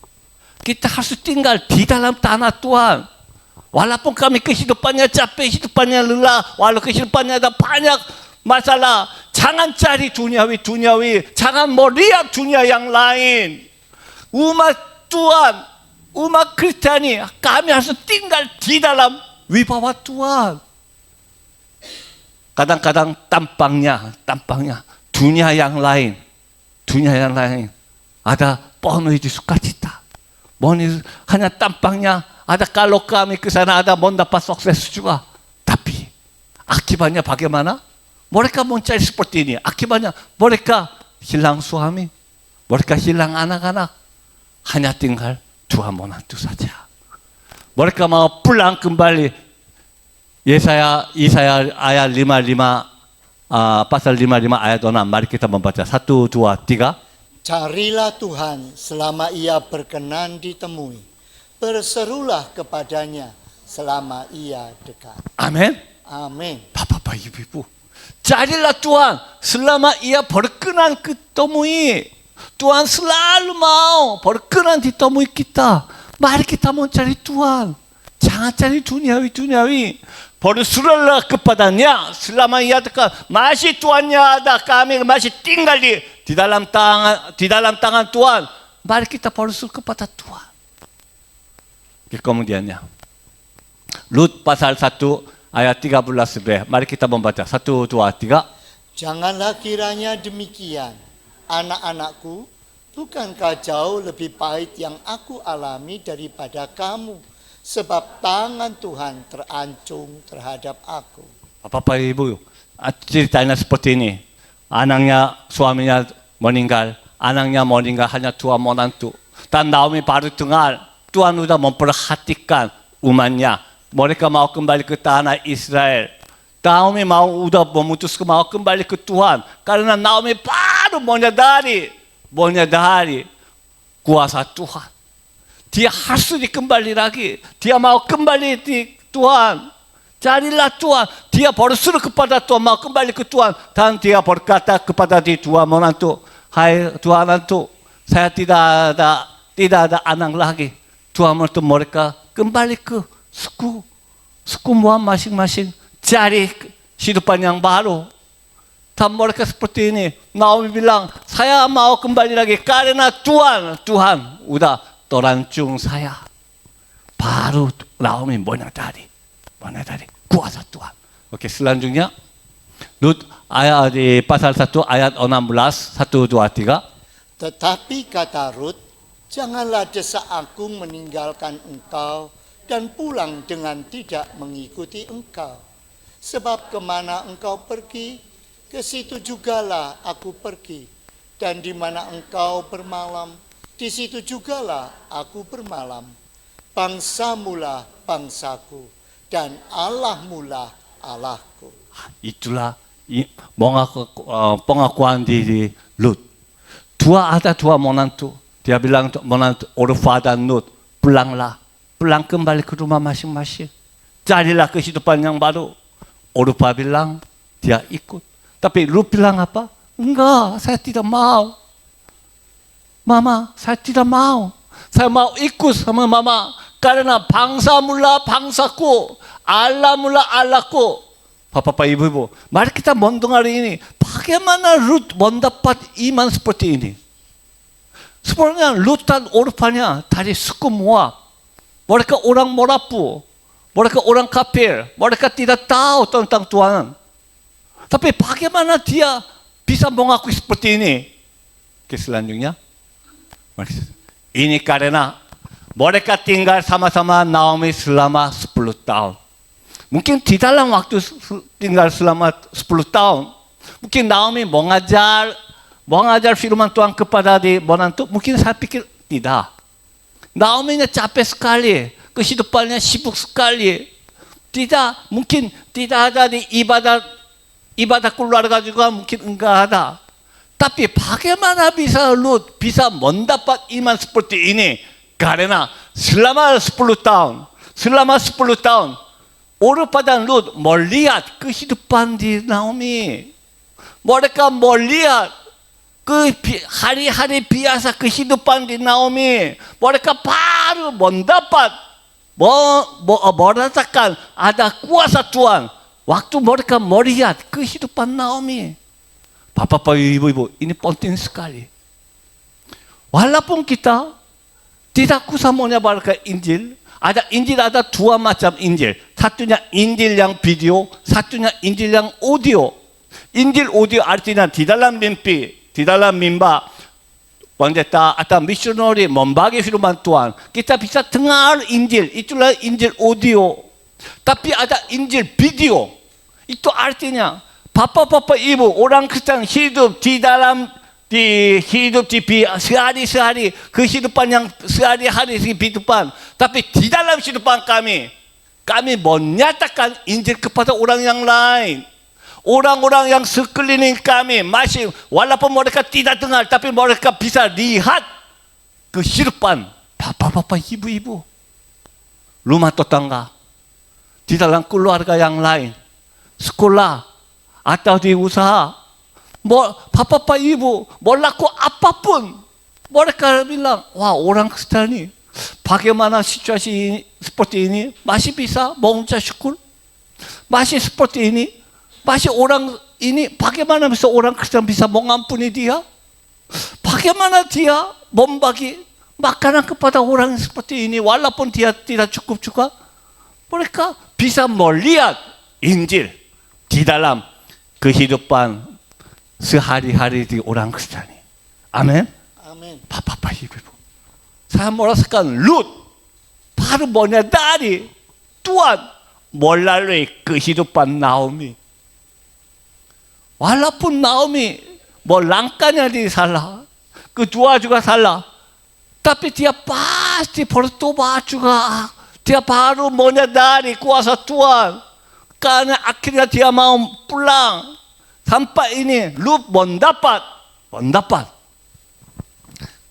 Speaker 5: Kita harus tinggal di dalam tanah Tuhan. Walaupun kami kehidupannya capek, kehidupannya lelah, walaupun kehidupannya ada banyak masalah, jangan cari duniawi. Jangan melihat dunia yang lain. Umat Tuhan, umat Kristiani, kami harus tinggal di dalam wibawa Tuhan. Kadang-kadang tampangnya dunia yang lain ada penuh di sukacita. Hanya tampangnya ada kalau kami ke sana ada mendapat sukses juga. Tapi akibatnya bagaimana? Mereka mencari seperti ini. Akibatnya mereka hilang suami, mereka hilang anak-anak. Hanya tinggal dua menantu saja. Mereka mau pulang kembali. Yesaya ayat 55, pasal 55 ayat 6. Mari kita membaca. 1, 2, 3.
Speaker 6: Carilah Tuhan selama ia berkenan ditemui. Berserulah kepadanya selama ia dekat.
Speaker 5: Amin.
Speaker 6: Amin.
Speaker 5: Bapak, Ibu. Carilah Tuhan selama ia berkenan ditemui. Tuhan selalu mau berkenan ditemui kita. Mari kita mencari Tuhan. Jangan cari duniawi. Berserulah kepadanya selama ia dekat. Masih Tuhannya ada, kami masih tinggal di di dalam tangan Tuhan. Mari kita bersyukur kepada Tuhan. Kemudiannya, Lut pasal 1 ayat 13b. Mari kita membaca. 1, 2, 3.
Speaker 6: Janganlah kiranya demikian, anak-anakku, bukankah jauh lebih pahit yang aku alami daripada kamu, sebab tangan Tuhan terancung terhadap aku.
Speaker 5: Bapak Ibu, ceritanya seperti ini. Anaknya, suaminya meninggal. Anaknya meninggal hanya 2 menantu. Dan Naomi baru dengar, Tuhan sudah memperhatikan umatnya. Mereka mau kembali ke tanah Israel. Naomi udah memutuskan mau kembali ke Tuhan. Karena Naomi baru menyadari kuasa Tuhan. Dia harus dikembali lagi. Dia mau kembali di Tuhan. Carilah Tuhan. Dia berseru kepada Tuhan, mau kembali ke Tuhan. Dan dia berkata kepada dua menantu, hai dua menantu, saya tidak ada anak lagi. Tuhan menurut mereka kembali ke suku masing-masing. Cari kehidupan yang baru. Dan mereka seperti ini. Naomi bilang, saya mau kembali lagi karena Tuhan udah terancung saya. Baru Naomi menyadari kuasa Tuhan. Oke, selanjutnya Lut ayat di pasal 1 ayat 16, 1, 2, 3.
Speaker 6: Tetapi kata Rut, janganlah desak aku meninggalkan engkau dan pulang dengan tidak mengikuti engkau. Sebab kemana engkau pergi, ke situ jugalah aku pergi. Dan di mana engkau bermalam, di situ jugalah aku bermalam. Bangsamulah bangsaku, dan Allahmulah Allahku.
Speaker 5: Itulah pengakuan diri Lut. Ada dua menantu. Dia bilang menantu Orfa dan Lut, pulang kembali ke rumah masing-masing. Carilah kehidupan yang baru. Orfa bilang dia ikut. Tapi Lut bilang apa? Enggak, saya tidak mau. Mama, saya tidak mau. Saya mau ikut sama mama. Karena bangsa mula bangsaku, Allah mula Allahku. Bapak Ibu, mari kita mendengar ini. Bagaimana Lut mendapat iman seperti ini? Sebenarnya Lut dan Orfanya dari suku Moab. Mereka orang Morapu. Mereka orang kafir, mereka tidak tahu tentang Tuhan. Tapi bagaimana dia bisa mengakui seperti ini? Oke, selanjutnya. Ini karena mereka tinggal sama-sama Naomi selama 10 tahun. Mungkin di dalam waktu tinggal selama 10 tahun, mungkin Naomi mengajar firman Tuhan kepada menantu. Mungkin saya pikir tidak. Naominya capek sekali. Kehidupannya sibuk sekali. Mungkin tidak ada di ibadah keluarga juga mungkin enggak ada. Tapi bagaimana bisa Lut bisa mendapat iman seperti ini? Karena selama 10 tahun, Orfa dan Lut melihat kehidupan di Naomi. Mereka melihat hari-hari biasa kehidupan di Naomi. Mereka baru merasakan ada kuasa Tuhan waktu mereka melihat kehidupan Naomi. Bapak Ibu, ini penting sekali. Walaupun kita tidak usah menyebarkan Injil, ada dua macam Injil. Satunya Injil yang video, satunya Injil yang audio. Injil audio artinya di dalam mimpi, di dalam mimba, pendeta atau misioneri membagi firman Tuhan, kita bisa dengar Injil, itulah Injil audio. Tapi ada Injil video, itu artinya Bapak-bapak Ibu, orang Kristen hidup di sehari-hari, kehidupan yang sehari-hari kehidupan. Tapi di dalam kehidupan kami menyatakan Injil kepada orang yang lain. Orang-orang yang sekeliling kami masih, walaupun mereka tidak dengar, tapi mereka bisa lihat kehidupan bapak-bapak, ibu-ibu, rumah tetangga, di dalam keluarga yang lain, sekolah, atau di usaha. Bapak-bapak, ibu, mau laku apapun, mereka bilang, wah, orang Kristen ini, bagaimana situasi seperti ini, masih bisa mengucap syukur, masih seperti ini, masih orang ini, bagaimana bisa orang Kristen bisa mengampuni dia? Bagaimana dia membagi makanan kepada orang seperti ini walaupun dia tidak cukup juga? Mereka bisa melihat Injil di dalam kehidupan sehari-hari di orang Kristen. Amin.
Speaker 6: Amin.
Speaker 5: Bapak, Ibu. Saya merasakan Lut baru menyadari Tuhan melalui kehidupan Naomi. Walaupun Naomi langkahnya dia salah, kedua juga salah, tapi dia pasti bertobat juga. Dia baru menyadari kuasa Tuhan. Karena akhirnya dia mau pulang. Sampai ini Lut mendapat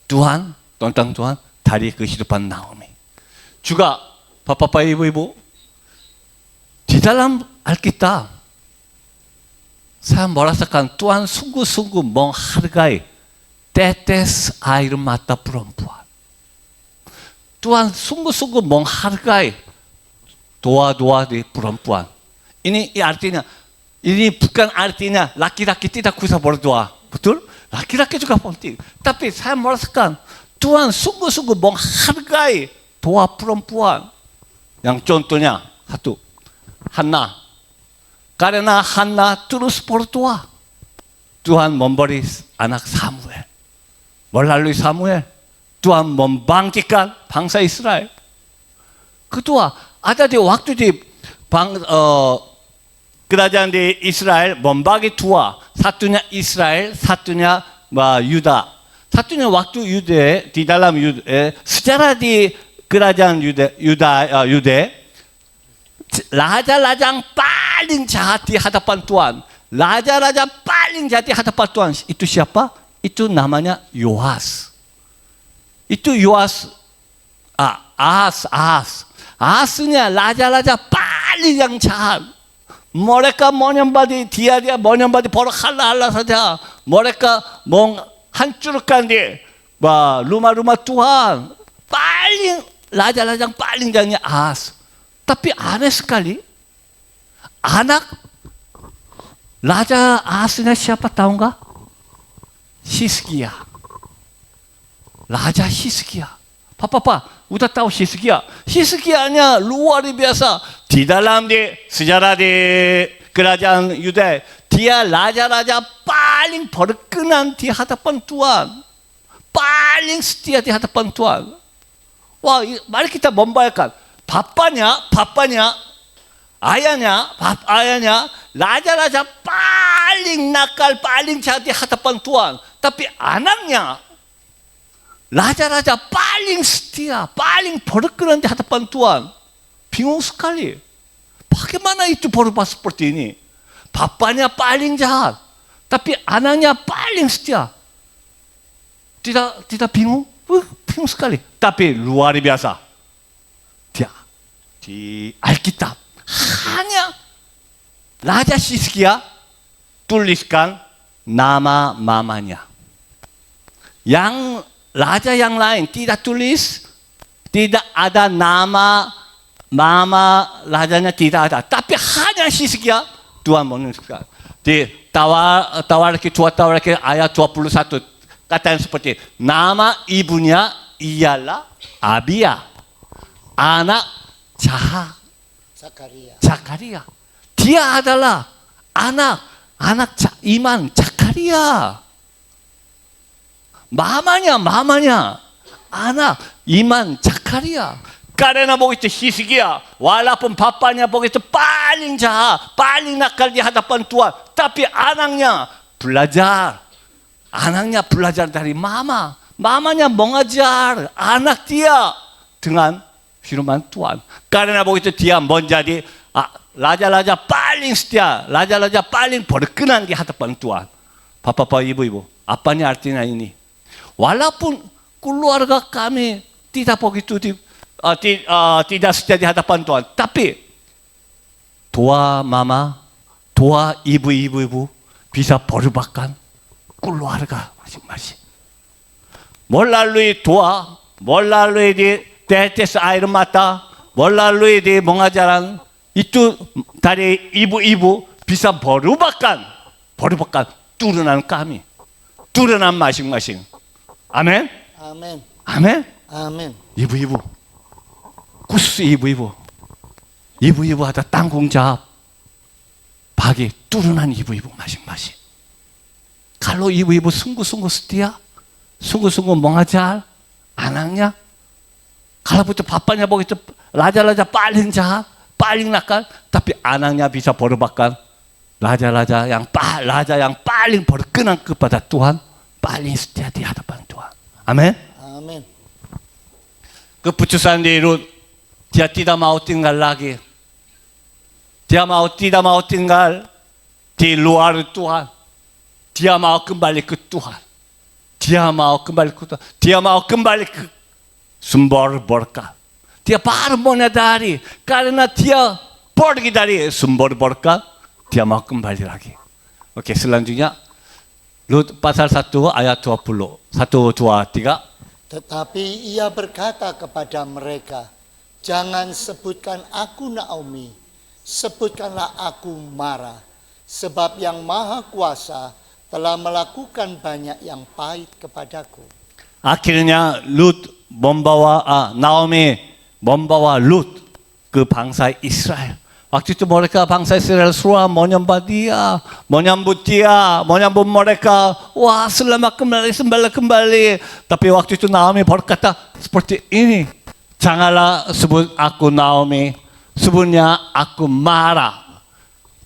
Speaker 5: Tuhan, tentang Tuhan dari kehidupan Naomi. Juga Bapak, Ibu, di dalam Alkitab saya merasakan Tuhan sungguh-sungguh menghargai tetes air mata perempuan. Tuhan sungguh-sungguh menghargai doa-doa di perempuan. Ini artinya, ini bukan artinya laki-laki tidak bisa berdoa. Betul? Laki-laki juga penting. Tapi saya merasakan Tuhan sungguh-sungguh menghargai doa perempuan. Yang contohnya, satu, Hana. Karena Hana terus berdoa, Tuhan memberi anak Samuel. Melalui Samuel, Tuhan membangkitkan bangsa Israel. Kedua, ada di waktu di kerajaan di Israel membagi dua. Satunya Israel, satunya Yuda. Satunya waktu Yuda, di dalam Yuda, sejarah di kerajaan Yuda, raja-raja yang paling jahat di hadapan Tuhan. Raja-raja paling jahat di hadapan Tuhan. Itu siapa? Itu namanya Yoas. Itu Yoas, Ahasnya raja-raja paling yang jahat. Mereka menyembah dia menyembah berhala saja. Mereka menghancurkan rumah-rumah Tuhan. Paling raja-raja yang paling jahatnya Ahas. Tapi aneh sekali, anak raja Ahasnya siapa tahu nggak? Hizkia. Raja Hizkia. Pak, udah tahu Hizkia? Hizkianya luar biasa. Di dalam sejarah di kerajaan Yuda, dia raja-raja paling berkenan di hadapan Tuhan. Paling setia di hadapan Tuhan. Wah, mari kita membayangkan. Ayahnya, raja-raja paling nakal, paling jahat di hadapan Tuhan. Tapi anaknya, raja-raja paling setia, paling berkenan di hadapan Tuhan. Bingung sekali. Bagaimana itu berubah seperti ini? Bapaknya paling jahat, tapi anaknya paling setia. Tidak bingung? Bingung sekali. Tapi luar biasa. Dia di Alkitab hanya Raja Hizkia tuliskan nama mamanya. Yang raja yang lain tidak tulis, tidak ada nama mama rajanya, tidak ada. Tapi hanya Hizkia Tuhan menuliskan. Di Tawarikh ayat 21 katanya seperti, nama ibunya ialah Abia, anak Zakaria. Dia adalah anak iman Zakaria. Mamanya anak iman Zakaria. Karena begitu Hizkia, walaupun bapaknya begitu paling jahat, paling nakal di hadapan Tuhan, tapi anaknya belajar dari mamanya mengajar anak dia dengan firman Tuhan. Karena begitu dia menjadi raja-raja paling setia, raja-raja paling berkenan di hadapan Tuhan. Bapak, Ibu, apanya artinya ini? Walaupun keluarga kami tidak begitu tidak setia di hadapan Tuhan, tapi doa mama, doa ibu bisa berubahkan keluarga masing-masing. Melalui doa, melalui tetes air mata, melalui pengajaran, itu dari ibu-ibu bisa berubahkan turunan kami. turunan masing-masing. Amin.
Speaker 6: Amin.
Speaker 5: Amin.
Speaker 6: Amin.
Speaker 5: Ibu-ibu, khusus ibu-ibu. Ibu-ibu ada tanggung jawab bagi turunan ibu-ibu masing-masing. Kalau ibu-ibu sungguh-sungguh setia, sungguh-sungguh mengajar anaknya, kalau begitu bapaknya begitu raja-raja paling jahat, paling nakal, tapi anaknya bisa berubahkan raja yang paling berkenan kepada Tuhan, paling setia di hadapan Tuhan. Amin.
Speaker 6: Amin.
Speaker 5: Keputusan di Rut, dia tidak mau tinggal lagi. Dia tidak mau tinggal di luar Tuhan. Dia mau kembali ke Tuhan. Dia mau kembali ke Tuhan. Dia mau kembali ke sumber berkat. Dia baru menyadari karena dia pergi dari sumber berkat, dia mau kembali lagi. Oke, selanjutnya Rut pasal 1 ayat 20. 1, 2, 3.
Speaker 6: Tetapi ia berkata kepada mereka, jangan sebutkan aku Naomi, sebutkanlah aku Mara, sebab yang Maha Kuasa telah melakukan banyak yang pahit kepadaku.
Speaker 5: Akhirnya Naomi membawa Lut ke bangsa Israel. Waktu itu mereka bangsa Israel semua menyembah dia, menyambut mereka. Wah, selamat kembali. Tapi waktu itu Naomi berkata seperti ini, janganlah sebut aku Naomi, sebutnya aku Mara.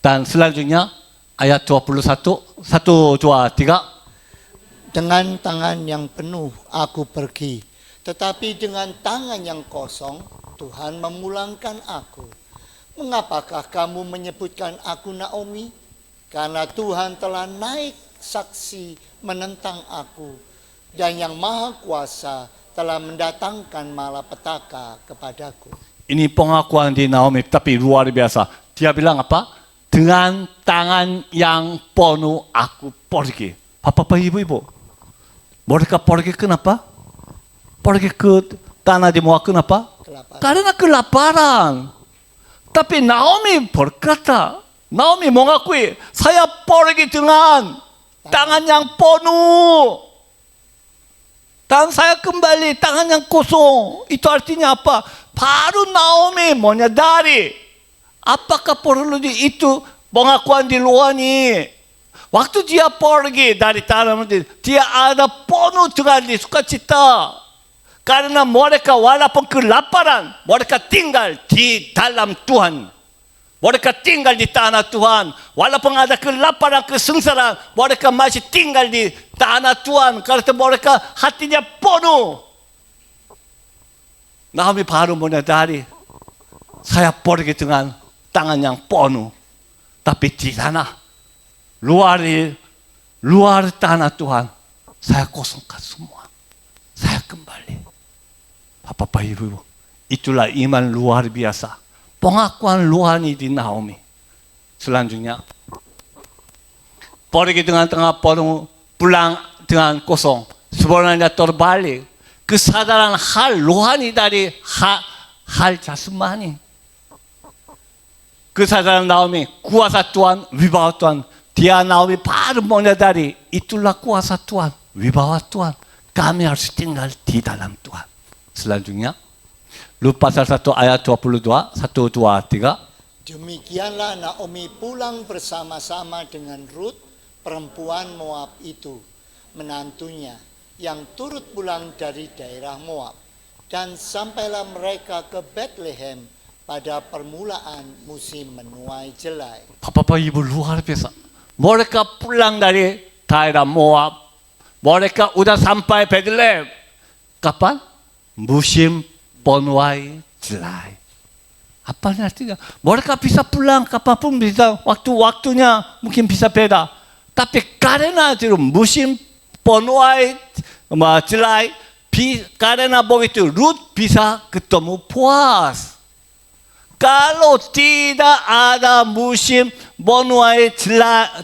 Speaker 5: Dan selanjutnya ayat 21, 1, 2, 3.
Speaker 6: Dengan tangan yang penuh aku pergi, tetapi dengan tangan yang kosong Tuhan memulangkan aku. Mengapakah kamu menyebutkan aku Naomi? Karena Tuhan telah naik saksi menentang aku, dan yang Maha Kuasa telah mendatangkan malapetaka kepadaku.
Speaker 5: Ini pengakuan di Naomi, tapi luar biasa. Dia bilang apa? Dengan tangan yang penuh aku pergi. Bapak-bapak, ibu-ibu, mereka pergi kenapa? Pergi ke tanah di Moab kenapa?
Speaker 6: Kelaparan.
Speaker 5: Karena kelaparan. Tapi Naomi berkata, Naomi mengakui, saya pergi dengan tangan yang penuh. Dan saya kembali tangan yang kosong. Itu artinya apa? Baru Naomi menyadari apakah perlu itu pengakuan di luar ini. Waktu dia pergi dari tanah itu, dia ada penuh dengan sukacita. Karena mereka walaupun kelaparan, mereka tinggal di dalam Tuhan. Mereka tinggal di tanah Tuhan. Walaupun ada kelaparan, kesengsaraan, mereka masih tinggal di tanah Tuhan. Karena mereka hatinya penuh. Naomi baru menyadari, saya pergi dengan tangan yang penuh. Tapi di tanah, luar tanah Tuhan, saya kosongkan semua. Saya kembali. Bapak, Ibu, itulah iman luar biasa. Pengakuan luar ini di Naomi. Selanjutnya, pergi dengan tengah penuh, pulang dengan kosong. Sebenarnya terbalik. Kesadaran hal rohani dari hal jasmani. Kesadaran Naomi, kuasa Tuhan, wibawa Tuhan. Dia Naomi baru menyadari, itulah kuasa Tuhan, wibawa Tuhan. Kami harus tinggal di dalam Tuhan. Selanjutnya, Lut pasal 1 ayat 22, 1, 2, 3.
Speaker 6: Demikianlah Naomi pulang bersama-sama dengan Rut, perempuan Moab itu, menantunya, yang turut pulang dari daerah Moab. Dan sampailah mereka ke Bethlehem pada permulaan musim menuai jelai.
Speaker 5: Bapak Ibu luar biasa. Mereka pulang dari daerah Moab. Mereka sudah sampai Bethlehem. Kapan? Musim penuai jelai. Apa artinya? Mereka bisa pulang kapanpun bisa, waktu-waktunya mungkin bisa beda. Tapi karena musim penuai jelai, karena begitu Rut bisa ketemu Boaz. Kalau tidak ada musim menuai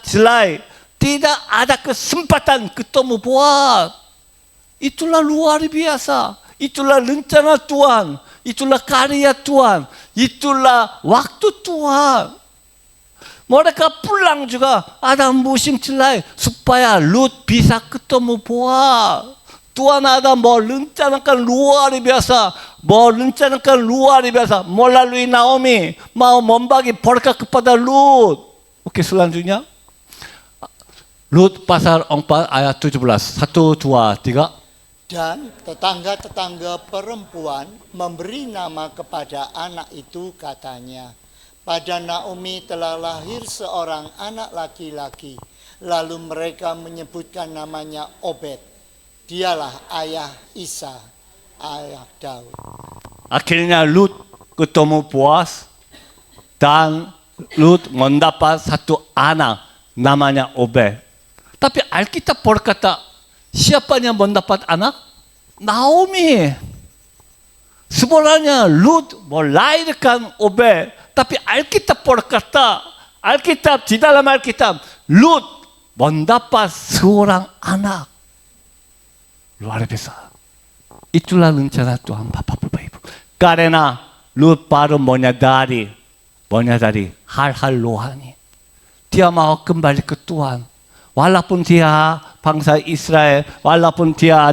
Speaker 5: jelai, tidak ada kesempatan ketemu Boaz. Itulah luar biasa. Itulah rencana Tuhan. Itulah karya Tuhan. Itulah waktu Tuhan. Mereka pulang juga ada musim celai supaya Lut bisa ketemu Boaz. Tuhan ada mau rencanakan luar biasa, mau rencanakan luar biasa melalui Naomi, mau membagi berkat kepada Lut. Oke, selanjutnya Lut pasal 4 ayat 17. 1, 2, 3.
Speaker 6: Dan tetangga-tetangga perempuan memberi nama kepada anak itu, katanya, pada Naomi telah lahir seorang anak laki-laki. Lalu mereka menyebutkan namanya Obed. Dialah ayah Isa, ayah Daud.
Speaker 5: Akhirnya Lut ketemu Boaz dan Lut mendapat satu anak namanya Obed. Tapi Alkitab berkata, siapa yang mendapat anak? Naomi. Sebenarnya Lut melahirkan Obed, tapi Alkitab berkata, di dalam Alkitab, Lut mendapat seorang anak. Luar biasa. Itulah rencana Tuhan, Bapak, Ibu. Karena Lut baru menyadari hal-hal rohani. Dia mau kembali ke Tuhan. Walaupun dia bangsa Israel, walaupun dia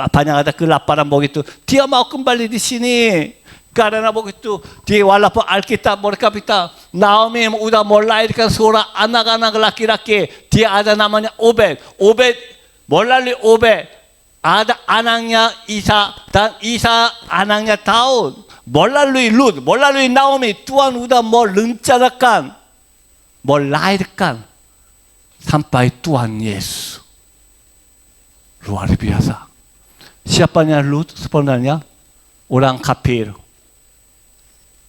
Speaker 5: banyak ada kelaparan begitu, dia mau kembali di sini. Karena begitu, dia walaupun Alkitab berkata, Naomi sudah melahirkan seorang anak-anak laki-laki, dia ada namanya Obed. Melalui Obed, ada anaknya Isa, dan Isa anaknya Daud. Melalui Lut, melalui Naomi, Tuhan sudah merencanakan, melahirkan sampai Tuhan Yesus. Luar biasa. Siapanya Lut sebenarnya? Orang kafir.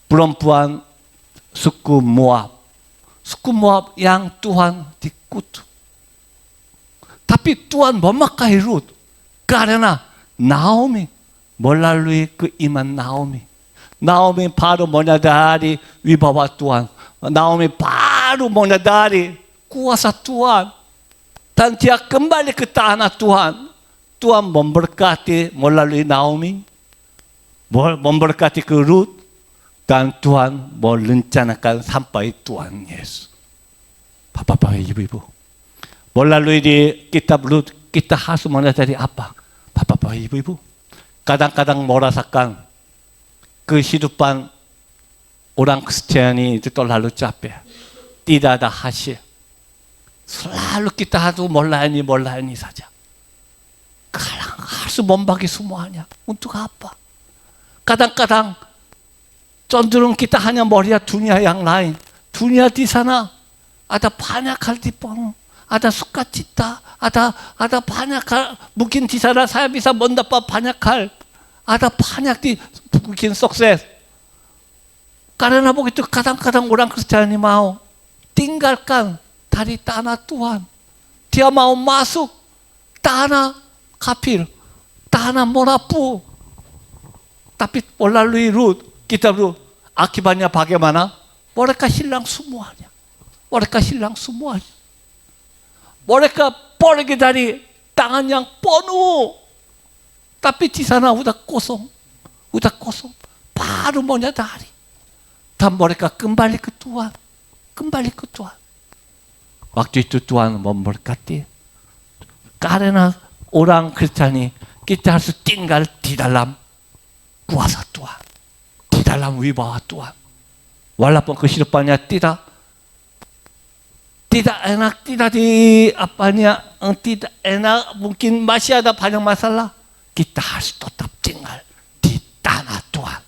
Speaker 5: Perempuan suku Moab. Suku Moab yang Tuhan dikutuk. Tapi Tuhan memakai Lut. Karena Naomi, melalui keiman Naomi baru menyadari wibawa Tuhan. Naomi baru menyadari kuasa Tuhan. Dan dia kembali ke tanah Tuhan. Tuhan memberkati melalui Naomi, memberkati ke Lut, dan Tuhan merencanakan sampai Tuhan Yesus. Bapak, Ibu-ibu, melalui di kitab Lut, kita harus menyadari apa? Bapak, Ibu-ibu, kadang-kadang merasakan kehidupan orang Kristiani itu terlalu capek. Tidak ada hasil. Selalu kita harus melayani saja. Kadang harus membagi semuanya. Untuk apa? Kadang-kadang cenderung kita hanya melihat dunia yang lain. Dunia di sana ada banyak hal dipenuhi. Ada sukacita, ada banyak hal. Mungkin di sana saya bisa mendapat banyak hal. Ada banyak mungkin sukses. Karena begitu kadang-kadang orang Kristen mau tinggalkan dari tanah Tuhan. Dia mau masuk tanah kafir, tanah Moab. Tapi melalui Lut, kita akibatnya bagaimana? Mereka hilang semuanya. Mereka pergi dari tangan yang penuh. Tapi di sana udah kosong. Baru menyadari. Dan mereka kembali ke Tuhan. Waktu itu Tuhan memberkati. Karena orang Kristen kita harus tinggal di dalam kuasa Tuhan. Di dalam wibawa Tuhan. Walaupun kehidupannya tidak enak, tidak enak, mungkin masih ada banyak masalah. Kita harus tetap tinggal di tanah Tuhan.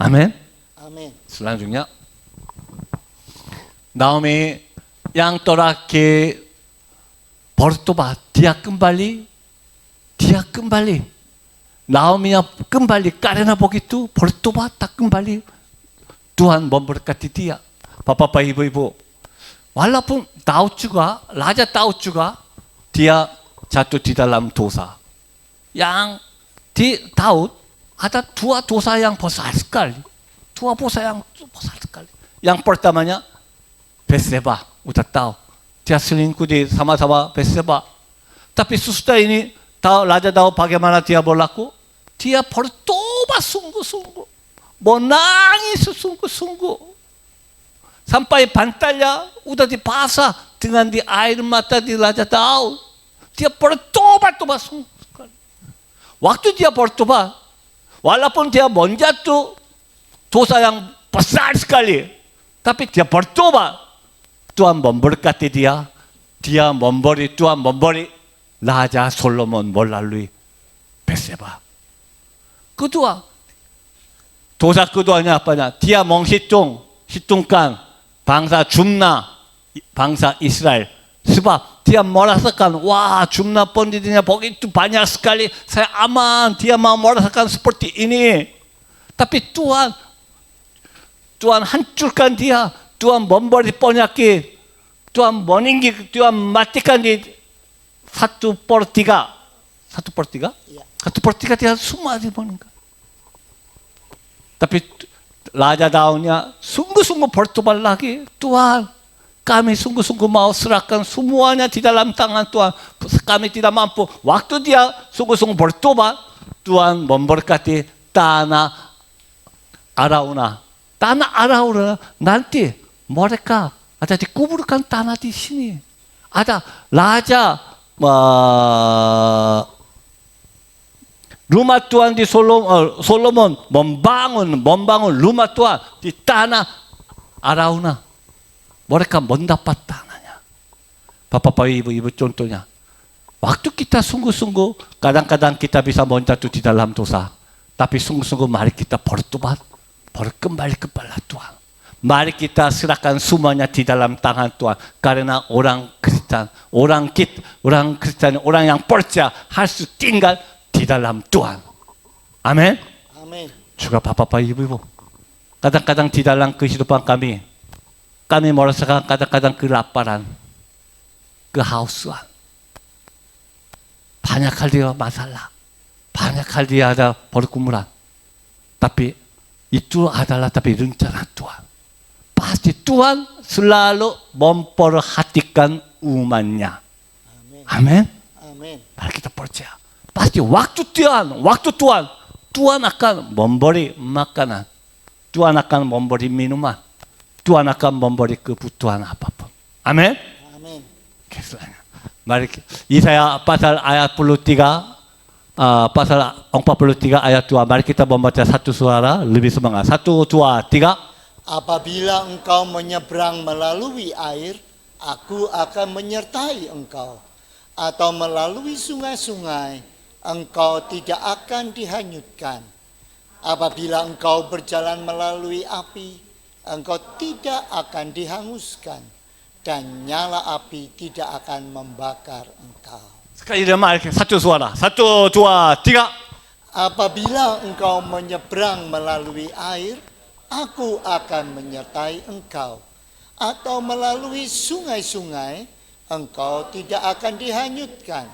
Speaker 5: Amin. Selanjutnya, Naomi yang terakhir bertobat, dia kembali. Naomi yang kembali karena begitu bertobat tak kembali. Tuhan memberkati dia. Bapak, Ibu-ibu, walaupun Raja Daud juga dia jatuh di dalam dosa. Yang di Daud ada dua dosa yang besar sekali. Yang pertamanya Betseba, udah tahu. Dia selingkuh sama-sama Betseba. Tapi sesudah ini tahu Raja Daud bagaimana dia berlaku? Dia bertobat sungguh-sungguh. Menangis sungguh-sungguh. sampai pantalnya udah dibasah dengan di air mata di Raja Daud. Dia bertobat semua sekali. Waktu dia bertobat, walaupun dia menjatuh dosa yang besar sekali, tapi dia bertobat. Tuhan memberkati dia. Tuhan memberi Raja Solomon melalui Batseba. Kedua, dosa keduanya apanya? Dia menghitungkan bangsa Jumna, bangsa Israel. Sebab dia merasakan, wah Jumna penduduknya begitu banyak sekali, saya aman, dia mau merasakan seperti ini. Tapi Tuhan hancurkan dia, Tuhan memberi penyakit, Tuhan meninggi, Tuhan matikan di 1/3. 1/3?
Speaker 6: Ya.
Speaker 5: 1/3 dia semua dimeningkan. Tapi Raja Daudnya sungguh-sungguh bertobat lagi. Tuhan, kami sungguh-sungguh mau serahkan semuanya di dalam tangan Tuhan. Kami tidak mampu. Waktu dia sungguh-sungguh bertobat, Tuhan memberkati tanah Arauna. Tanah Arauna nanti mereka ada dikuburkan tanah di sini. Ada Raja rumah Tuhan di Solomon membangun rumah Tuhan di tanah Arauna. Mereka mendapat tanahnya. Bapak, Ibu, contohnya. Waktu kita sungguh-sungguh, kadang-kadang kita bisa menjatuh di dalam dosa. Tapi sungguh-sungguh mari kita bertobat, kembali kepada Tuhan. Mari kita serahkan semuanya di dalam tangan Tuhan. Karena orang Kristen, orang yang percaya harus tinggal di dalam Tuhan. Amin.
Speaker 6: Amin.
Speaker 5: Juga Bapak, Ibu. Kadang-kadang di dalam kehidupan kami merasakan kadang-kadang kelaparan, kehausan. Banyak kali masalah, banyak kali ada pergumulan. Tapi itu adalah rencana Tuhan. Pasti Tuhan selalu memperhatikan umatnya. Amin.
Speaker 6: Amin.
Speaker 5: Mari kita percaya. Pasti waktu Tuhan akan memberi makanan. Tuhan akan memberi minuman. Tuhan akan memberi kebutuhan apapun. Amin.
Speaker 6: Amin.
Speaker 5: Mari Yesaya pasal ayat 43, pasal 43 ayat 2. Mari kita membaca satu suara lebih semangat. 1, 2, 3.
Speaker 6: Apabila engkau menyeberang melalui air, aku akan menyertai engkau. Atau melalui sungai-sungai, engkau tidak akan dihanyutkan. Apabila engkau berjalan melalui api, engkau tidak akan dihanguskan. Dan nyala api tidak akan membakar engkau.
Speaker 5: Sekali lagi, satu suara. 1, 2, 3.
Speaker 6: Apabila engkau menyeberang melalui air, aku akan menyertai engkau. Atau melalui sungai-sungai, engkau tidak akan dihanyutkan.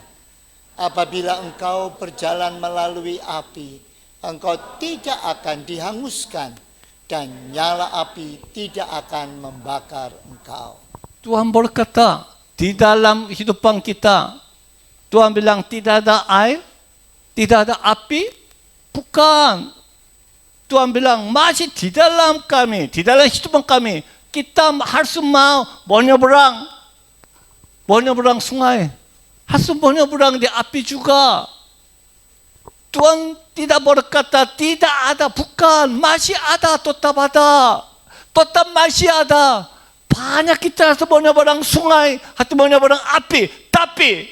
Speaker 6: Apabila engkau berjalan melalui api, engkau tidak akan dihanguskan. Dan nyala api tidak akan membakar engkau.
Speaker 5: Tuhan berkata, di dalam kehidupan kita, Tuhan bilang tidak ada air, tidak ada api, bukan. Tuhan bilang masih di dalam kami, di dalam kehidupan kami, kita harus mau menyeberang sungai, harus menyeberang di api juga. Tuhan tidak berkata tidak ada, bukan, masih ada, tetap masih ada. Banyak kita harus menyeberang sungai, harus menyeberang api, tapi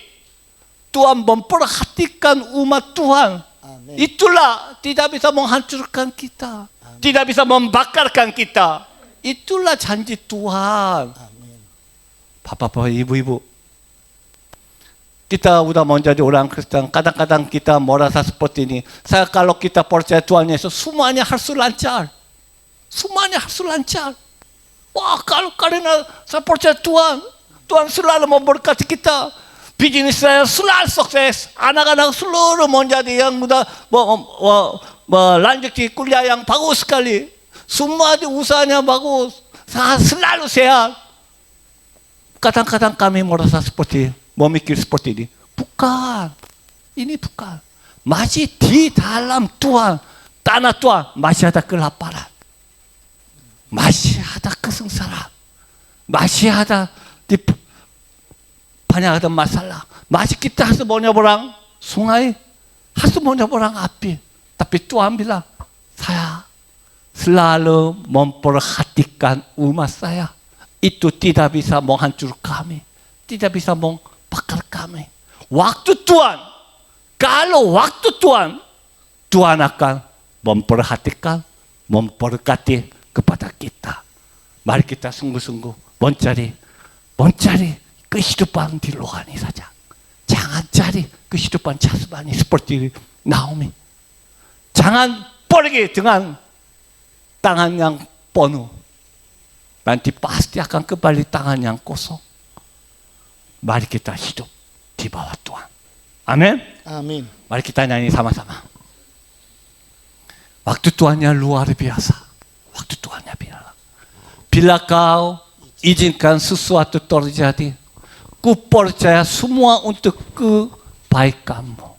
Speaker 5: Tuhan memperhatikan umat Tuhan.
Speaker 6: Amin.
Speaker 5: Itulah tidak bisa menghancurkan kita, tidak bisa membakarkan kita. Itulah janji Tuhan.
Speaker 6: Amin.
Speaker 5: Bapak, Ibu, kita sudah menjadi orang Kristen. Kadang-kadang kita merasa seperti ini. Kalau kita percaya Tuhan Yesus, semuanya harus lancar. Semuanya harus lancar. Wah, kalau karena saya percaya Tuhan, Tuhan selalu memberkati kita. Bisnis saya selalu sukses. Anak-anak seluruh menjadi yang sudah lanjut di kuliah yang bagus sekali. Semua di usahanya bagus. Saya selalu sehat. Kadang-kadang kami merasa memikir seperti ini. Bukan. Ini bukan. Masih di dalam Tuhan, tanah Tuhan, masih ada kelaparan. Masih ada kesengsaraan. masih ada di banyak ada masalah. Masih kita harus menyeberang sungai, harus menyeberang api. Tapi Tuhan bilang, saya selalu memperhatikan umat saya. Itu tidak bisa menghancur kami, tidak bisa membakar kami. Waktu Tuhan, kalau waktu Tuhan, Tuhan akan memperhatikan, memberkati kepada kita. Mari kita sungguh-sungguh mencari kehidupan di rohani saja. Jangan cari kehidupan jasmani seperti Naomi. Jangan pergi dengan tangan yang penuh. Nanti pasti akan kembali tangan yang kosong. Mari kita hidup di bawah Tuhan. Amin.
Speaker 6: Amin.
Speaker 5: Mari kita nyanyi sama-sama. Waktu Tuhannya luar biasa. Waktu Tuhannya biasa. Bila kau izinkan sesuatu terjadi, ku percaya semua untuk kebaikanmu.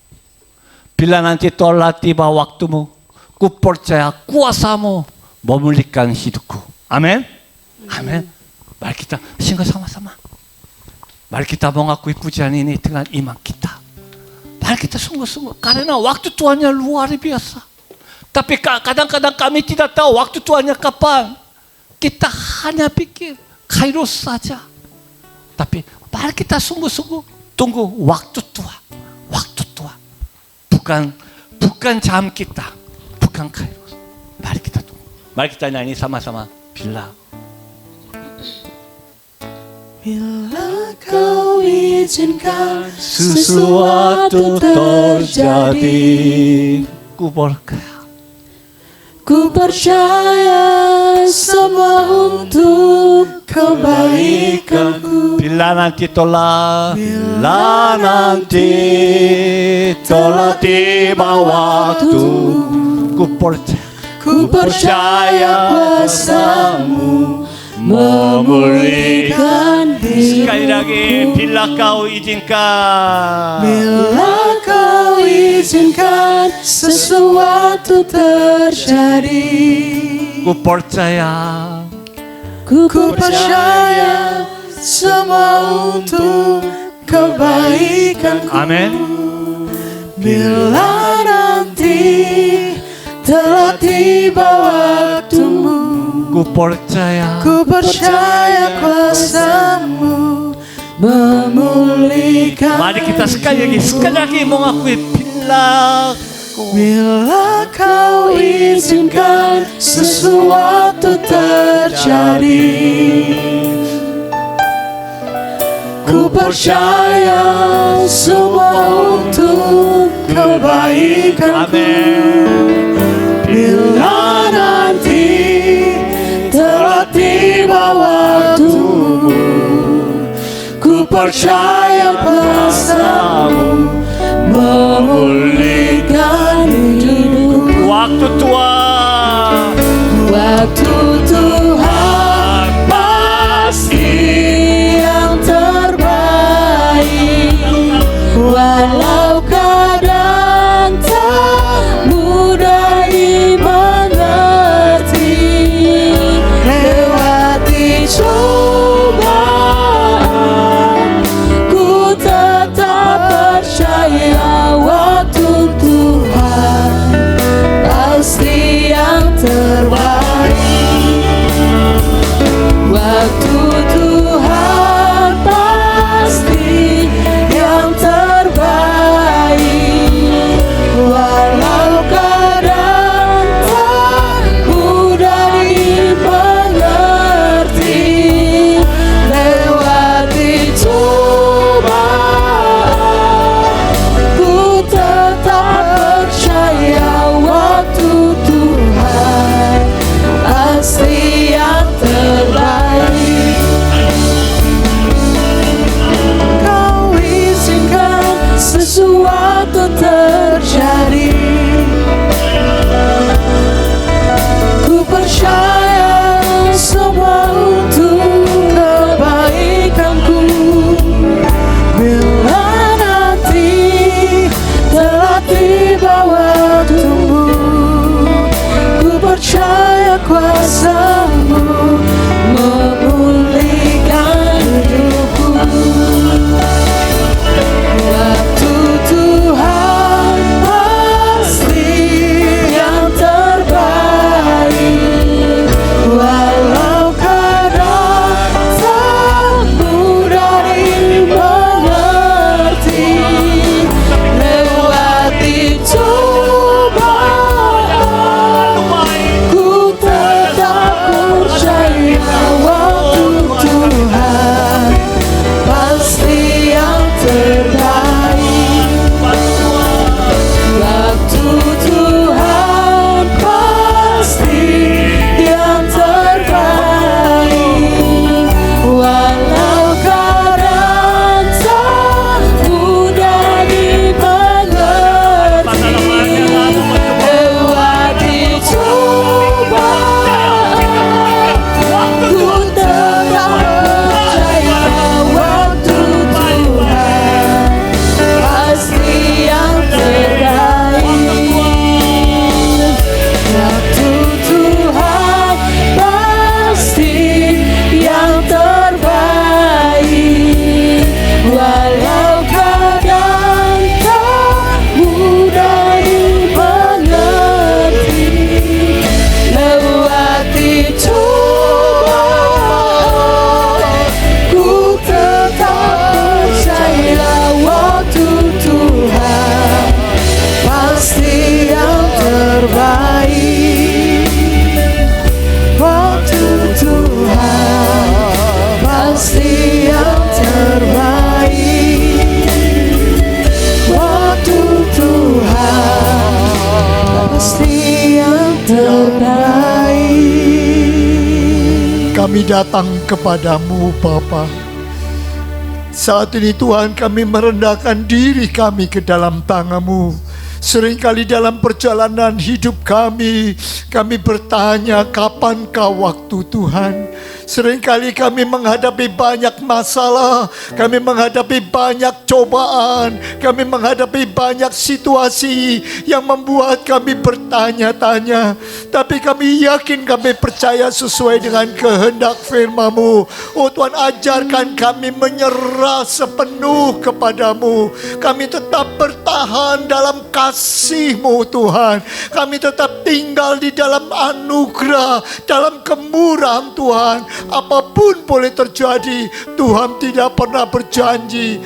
Speaker 5: Bila nanti telah tiba waktumu, ku percaya kuasamu memulihkan hidupku. Amin. Amin. Mari kita singkat sama-sama. Mari kita mengakui pujian ini dengan iman kita. Mari kita sungguh-sungguh. Karena waktu Tuhannya luar biasa. Tapi kadang-kadang kami tidak tahu waktu Tuhannya kapan. Kita hanya pikir kairos saja. Tapi mari kita sungguh-sungguh tunggu waktu Tuhan. Waktu Tuhan. Bukan jam kita. Bukan kairos. Mari kita tunggu. Mari kita nyanyi sama-sama.
Speaker 4: Bila kau izinkan
Speaker 5: sesuatu terjadi,
Speaker 4: ku percaya semua untuk kebaikanku.
Speaker 5: Bila nanti telah tiba waktu, ku percaya kuasamu memulihkan diri. Sekali lagi, bila kau izinkan.
Speaker 4: Bila kau izinkan sesuatu terjadi,
Speaker 5: ku percaya
Speaker 4: semua untuk kebaikanku.
Speaker 5: Amin.
Speaker 4: Bila nanti telah tiba waktumu,
Speaker 5: ku percaya
Speaker 4: kuasamu memulihkan.
Speaker 5: Mari kita sekali lagi mengakui
Speaker 4: bila kau izinkan sesuatu terjadi, ku percaya semua untuk kebaikanku. Bila nanti telah tiba waktumu, ku percaya kuasamu memulihkan hidupku.
Speaker 5: Waktu Tuhan
Speaker 4: pasti yang terbaik. Walau keadaan tak mudah dimengerti, lewati cobaan, ku tetap percaya waktu Tuhan pasti yang terbaik. Waktu Tuhan pasti yang terbaik. Walau keadaan tak mudah dimengerti, lewati cobaan, ku tetap percaya waktu Tuhan pasti yang terbaik. Kau izinkan sesuatu terjadi, ku percaya semua untuk kebaikanku. Bila nanti telah tiba waktumu, ku percaya kuasamu memulihkan terbaik. Waktu Tuhan pasti yang terbaik. Waktu Tuhan pasti yang terbaik.
Speaker 6: Kami datang kepadamu Bapa. Saat ini Tuhan, kami merendahkan diri kami ke dalam tangan-Mu. Seringkali dalam perjalanan hidup kami bertanya, kapankah waktu Tuhan? Seringkali kami menghadapi banyak masalah, kami menghadapi banyak cobaan, kami menghadapi banyak situasi yang membuat kami bertanya-tanya. Tapi kami yakin, kami percaya sesuai dengan kehendak firman-Mu. Oh Tuhan, ajarkan kami menyerah sepenuh kepadamu. Kami tetap bertahan dalam kasih-Mu Tuhan. Kami tetap tinggal di dalam anugerah, dalam kemurahan Tuhan. Apapun boleh terjadi, Tuhan tidak pernah berjanji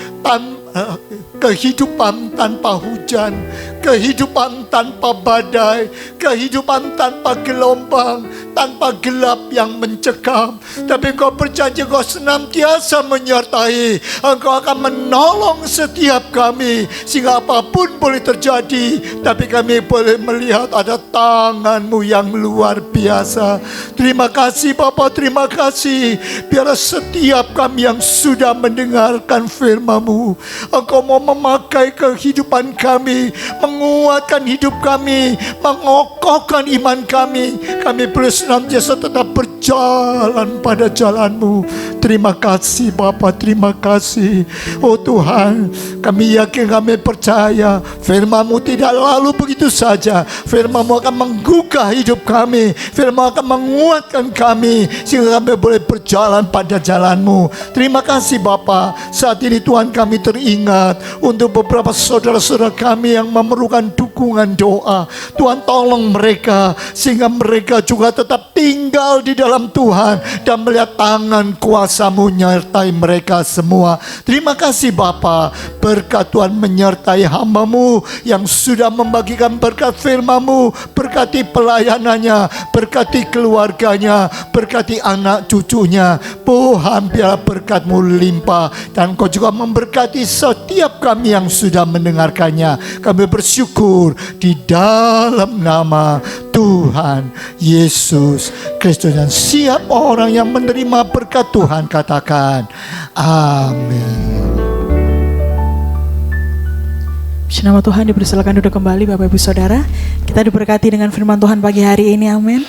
Speaker 6: kehidupan tanpa hujan, kehidupan tanpa badai, kehidupan tanpa gelombang, tanpa gelap yang mencekam. Tapi Engkau berjanji, Engkau senantiasa menyertai, Engkau akan menolong setiap kami, sehingga apapun boleh terjadi, tapi kami boleh melihat ada tangan-Mu yang luar biasa. Terima kasih Bapa, terima kasih. Biarlah setiap kami yang sudah mendengarkan firman-Mu, Engkau mau memakai kehidupan kami, menguatkan hidup kami, mengokohkan iman kami. Kami boleh senantiasa tetap berjalan pada jalan-Mu. Terima kasih Bapa, terima kasih. Oh Tuhan, kami yakin, kami percaya firman-Mu tidak lalu begitu saja. Firman-Mu akan menggugah hidup kami, firman akan menguatkan kami, sehingga kami boleh berjalan pada jalan-Mu. Terima kasih Bapa. Saat ini Tuhan, kami teringat untuk beberapa saudara-saudara kami yang memerlukan dukungan doa. Tuhan, tolong mereka sehingga mereka juga tetap tinggal di dalam Tuhan dan melihat tangan kuasa-Mu menyertai mereka semua. Terima kasih Bapa. Berkat Tuhan menyertai hamba-Mu yang sudah membagikan berkat firman-Mu. Berkati pelayanannya, berkati keluarganya, berkati anak cucunya. Tuhan, biarlah berkat-Mu limpah, dan Kau juga memberkati setiap kami yang sudah mendengarkannya. Kami bersyukur di dalam nama Tuhan Yesus Kristus. Dan siap orang yang menerima berkat Tuhan katakan amin.
Speaker 2: Nama Tuhan dipersilakan duduk kembali Bapak Ibu Saudara. Kita diberkati dengan firman Tuhan pagi hari ini, amin.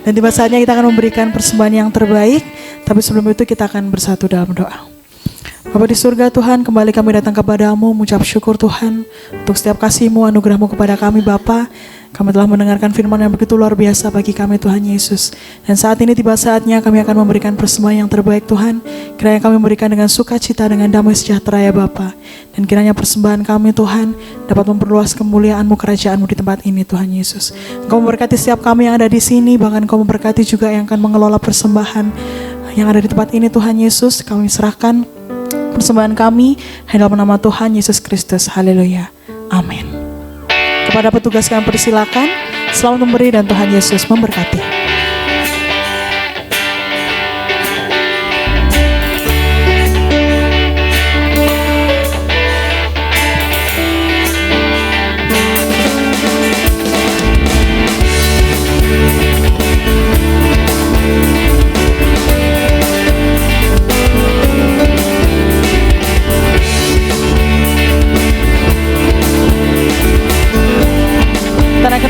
Speaker 2: Dan tiba saatnya kita akan memberikan persembahan yang terbaik. Tapi sebelum itu kita akan bersatu dalam doa. Bapa di surga Tuhan, kembali kami datang kepada-Mu, mengucap syukur Tuhan untuk setiap kasih-Mu, anugerah-Mu kepada kami Bapa. Kami telah mendengarkan firman yang begitu luar biasa bagi kami Tuhan Yesus. Dan saat ini tiba saatnya kami akan memberikan persembahan yang terbaik Tuhan. Kiranya kami memberikan dengan sukacita, dengan damai sejahtera ya Bapa. Dan kiranya persembahan kami Tuhan dapat memperluas kemuliaan-Mu, kerajaan-Mu di tempat ini Tuhan Yesus. Engkau memberkati setiap kami yang ada di sini, bahkan Engkau memberkati juga yang akan mengelola persembahan yang ada di tempat ini Tuhan Yesus. Kami serahkan persembahan kami hanya dalam nama Tuhan Yesus Kristus. Haleluya. Amin. Kepada petugas kami persilakan, selamat memberi dan Tuhan Yesus memberkati.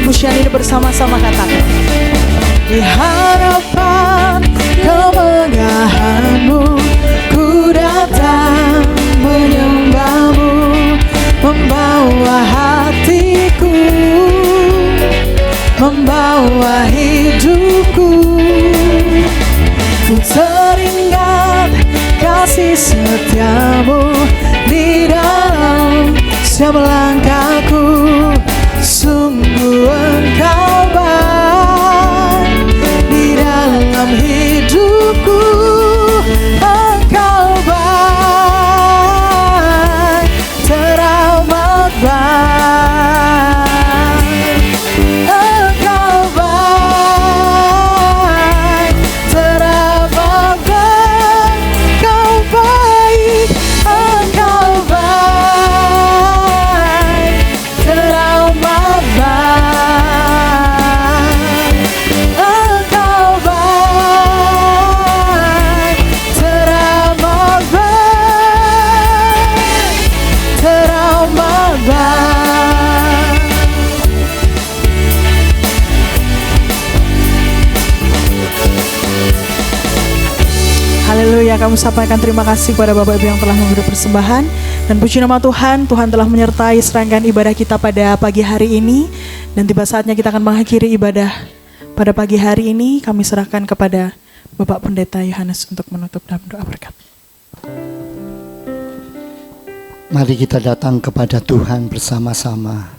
Speaker 2: Pujian ini bersama-sama katakan.
Speaker 4: Di harapan kemegahan-Mu, ku datang menyembah-Mu, membawa hatiku, membawa hidupku. Ku teringat kasih setia-Mu di dalam setiap langkahku. Sungguh Engkau baik di dalam hidupku. Engkau baik, teramat baik.
Speaker 3: Haleluya, kami sampaikan terima kasih kepada Bapak Ibu yang telah memberi persembahan. Dan puji nama Tuhan, Tuhan telah menyertai serangkaian ibadah kita pada pagi hari ini. Dan tiba saatnya kita akan mengakhiri ibadah pada pagi hari ini. Kami serahkan kepada Bapak Pendeta Yohanes untuk menutup dalam doa berkat.
Speaker 6: Mari kita datang kepada Tuhan bersama-sama,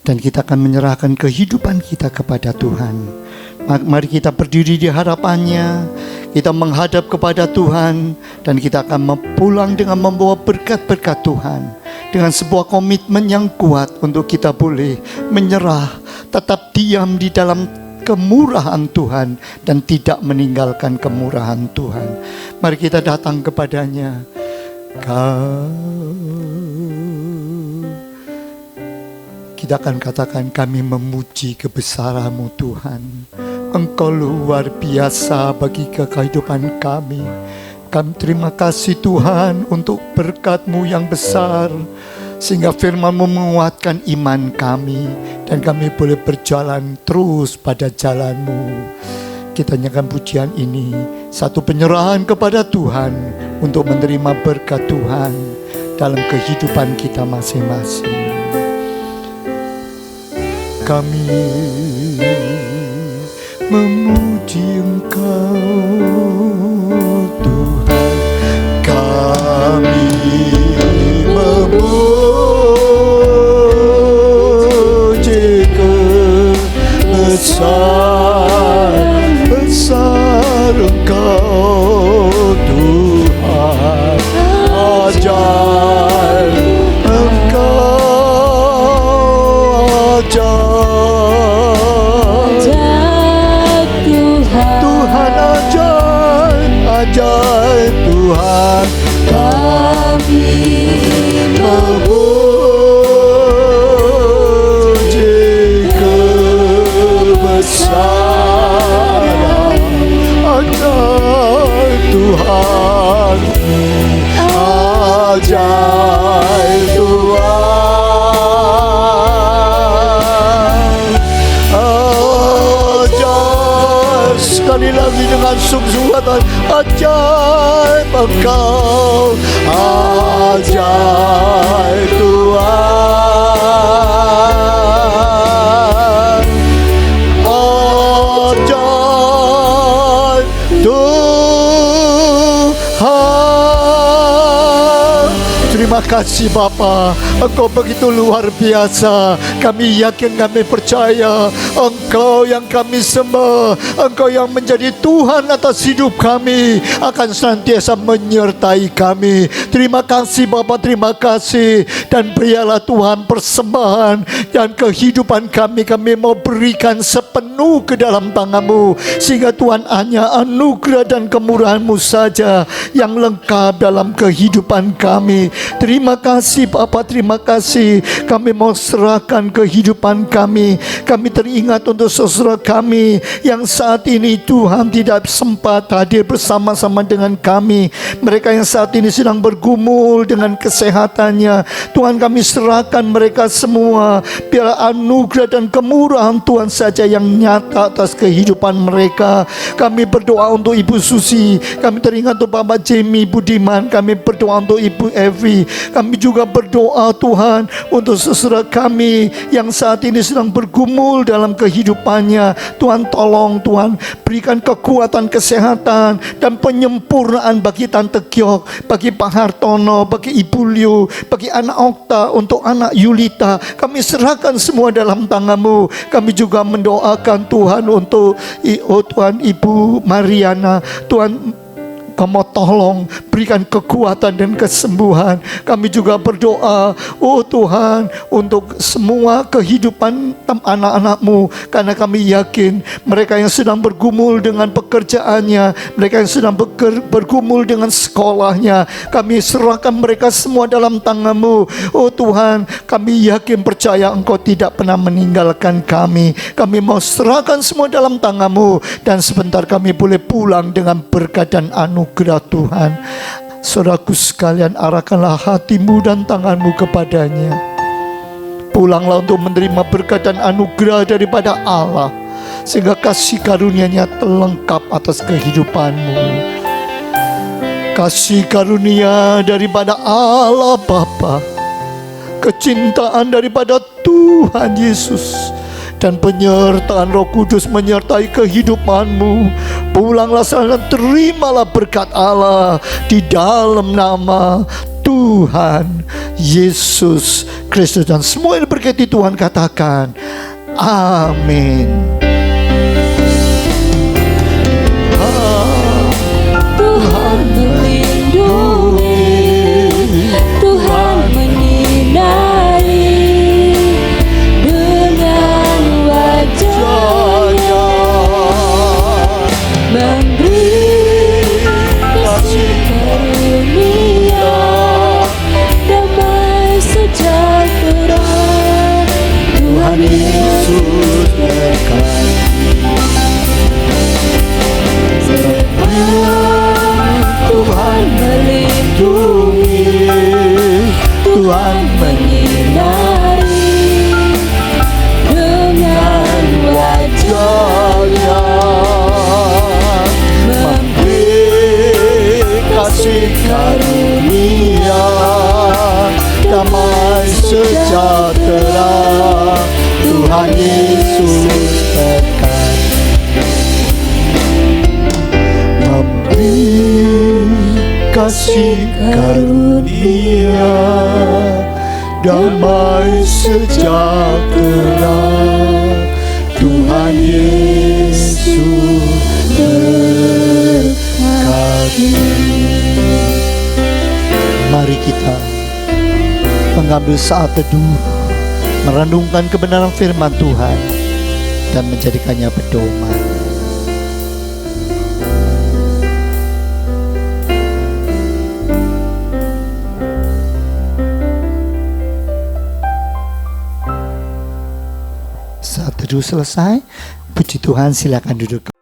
Speaker 6: dan kita akan menyerahkan kehidupan kita kepada Tuhan. Mari kita berdiri di hadapannya, kita menghadap kepada Tuhan, dan kita akan pulang dengan membawa berkat-berkat Tuhan, dengan sebuah komitmen yang kuat untuk kita boleh menyerah, tetap diam di dalam kemurahan Tuhan, dan tidak meninggalkan kemurahan Tuhan. Mari kita datang kepadanya. Kita akan katakan, kami memuji kebesaran-Mu Tuhan. Engkau luar biasa bagi kehidupan kami. Kami terima kasih Tuhan untuk berkat-Mu yang besar, sehingga firman-Mu menguatkan iman kami, dan kami boleh berjalan terus pada jalan-Mu. Kita nyanyikan pujian ini, satu penyerahan kepada Tuhan untuk menerima berkat Tuhan dalam kehidupan kita masing-masing. Kami memuji Engkau Tuhan, kami memuji besar Engkau Tuhan, ajaib Engkau, ajaib Tuhan, ajaib Tuhan, kami memuji kebesaran ajaib Tuhan, ajaib Tuhan, ajaib. Sekali lagi dengan sungguh-sungguh, ajaib Engkau, ajaib Tuhan, ajaib Tuhan. Terima kasih Bapa, Engkau begitu luar biasa. Kami yakin, kami percaya Engkau yang kami sembah, Engkau yang menjadi Tuhan atas hidup kami, akan senantiasa menyertai kami. Terima kasih Bapa, terima kasih. Dan berilah Tuhan persembahan dan kehidupan kami, kami mau berikan sepenuh ke dalam tangan-Mu, sehingga Tuhan hanya anugerah dan kemurahan-Mu saja yang lengkap dalam kehidupan kami. Terima kasih Bapa, terima kasih. Kami mau serahkan kehidupan kami. Kami teringat untuk saudara kami yang saat ini Tuhan tidak sempat hadir bersama-sama dengan kami. Mereka yang saat ini sedang bergumul dengan kesehatannya. Tuhan, kami serahkan mereka semua. Biar anugerah dan kemurahan Tuhan saja yang nyata atas kehidupan mereka. Kami berdoa untuk Ibu Susi. Kami teringat untuk Bapak Jamie Budiman. Kami berdoa untuk Ibu Evi. Kami juga berdoa Tuhan untuk saudara kami yang saat ini sedang bergumul dalam kehidupannya. Tuhan, tolong Tuhan, berikan kekuatan, kesehatan, dan penyempurnaan bagi Tante Kyok, bagi Pak Hartono, bagi Ibu Liu, bagi anak Okta, untuk anak Yulita. Kami serahkan semua dalam tangan-Mu. Kami juga mendoakan Tuhan untuk Tuhan Ibu Mariana. Tuhan, Kamu tolong berikan kekuatan dan kesembuhan. Kami juga berdoa, oh Tuhan, untuk semua kehidupan anak-anak-Mu, karena kami yakin mereka yang sedang bergumul dengan pekerjaannya, mereka yang sedang bergumul dengan sekolahnya, kami serahkan mereka semua dalam tangan-Mu. Oh Tuhan, kami yakin percaya Engkau tidak pernah meninggalkan kami. Kami mau serahkan semua dalam tangan-Mu, dan sebentar kami boleh pulang dengan berkat dan anugerah Tuhan. Saudaraku sekalian, arahkanlah hatimu dan tanganmu kepadanya. Pulanglah untuk menerima berkat dan anugerah daripada Allah, sehingga kasih karunia-Nya terlengkap atas kehidupanmu. kasih karunia daripada Allah Bapa, kecintaan daripada Tuhan Yesus, dan penyertaan Roh Kudus menyertai kehidupanmu. Pulanglah sana dan terimalah berkat Allah di dalam nama Tuhan Yesus Kristus. Dan semua yang diberkati Tuhan katakan amin.
Speaker 7: Tuhan melindungi, Tuhan menyinari dengan wajah-Nya, memberi kasih karunia, damai sejahtera. Tuhan Yesus berkati. Tuhan melindungi, Tuhan menyinari dengan wajah-Nya, memberi kasih karunia, damai sejahtera. Tuhan Yesus berkati. Kasih karunia, damai sejahtera. Tuhan Yesus berkati. Mari kita mengambil saat teduh, merenungkan kebenaran firman Tuhan dan menjadikannya pedoman. Saat teduh selesai, puji Tuhan, silakan duduk.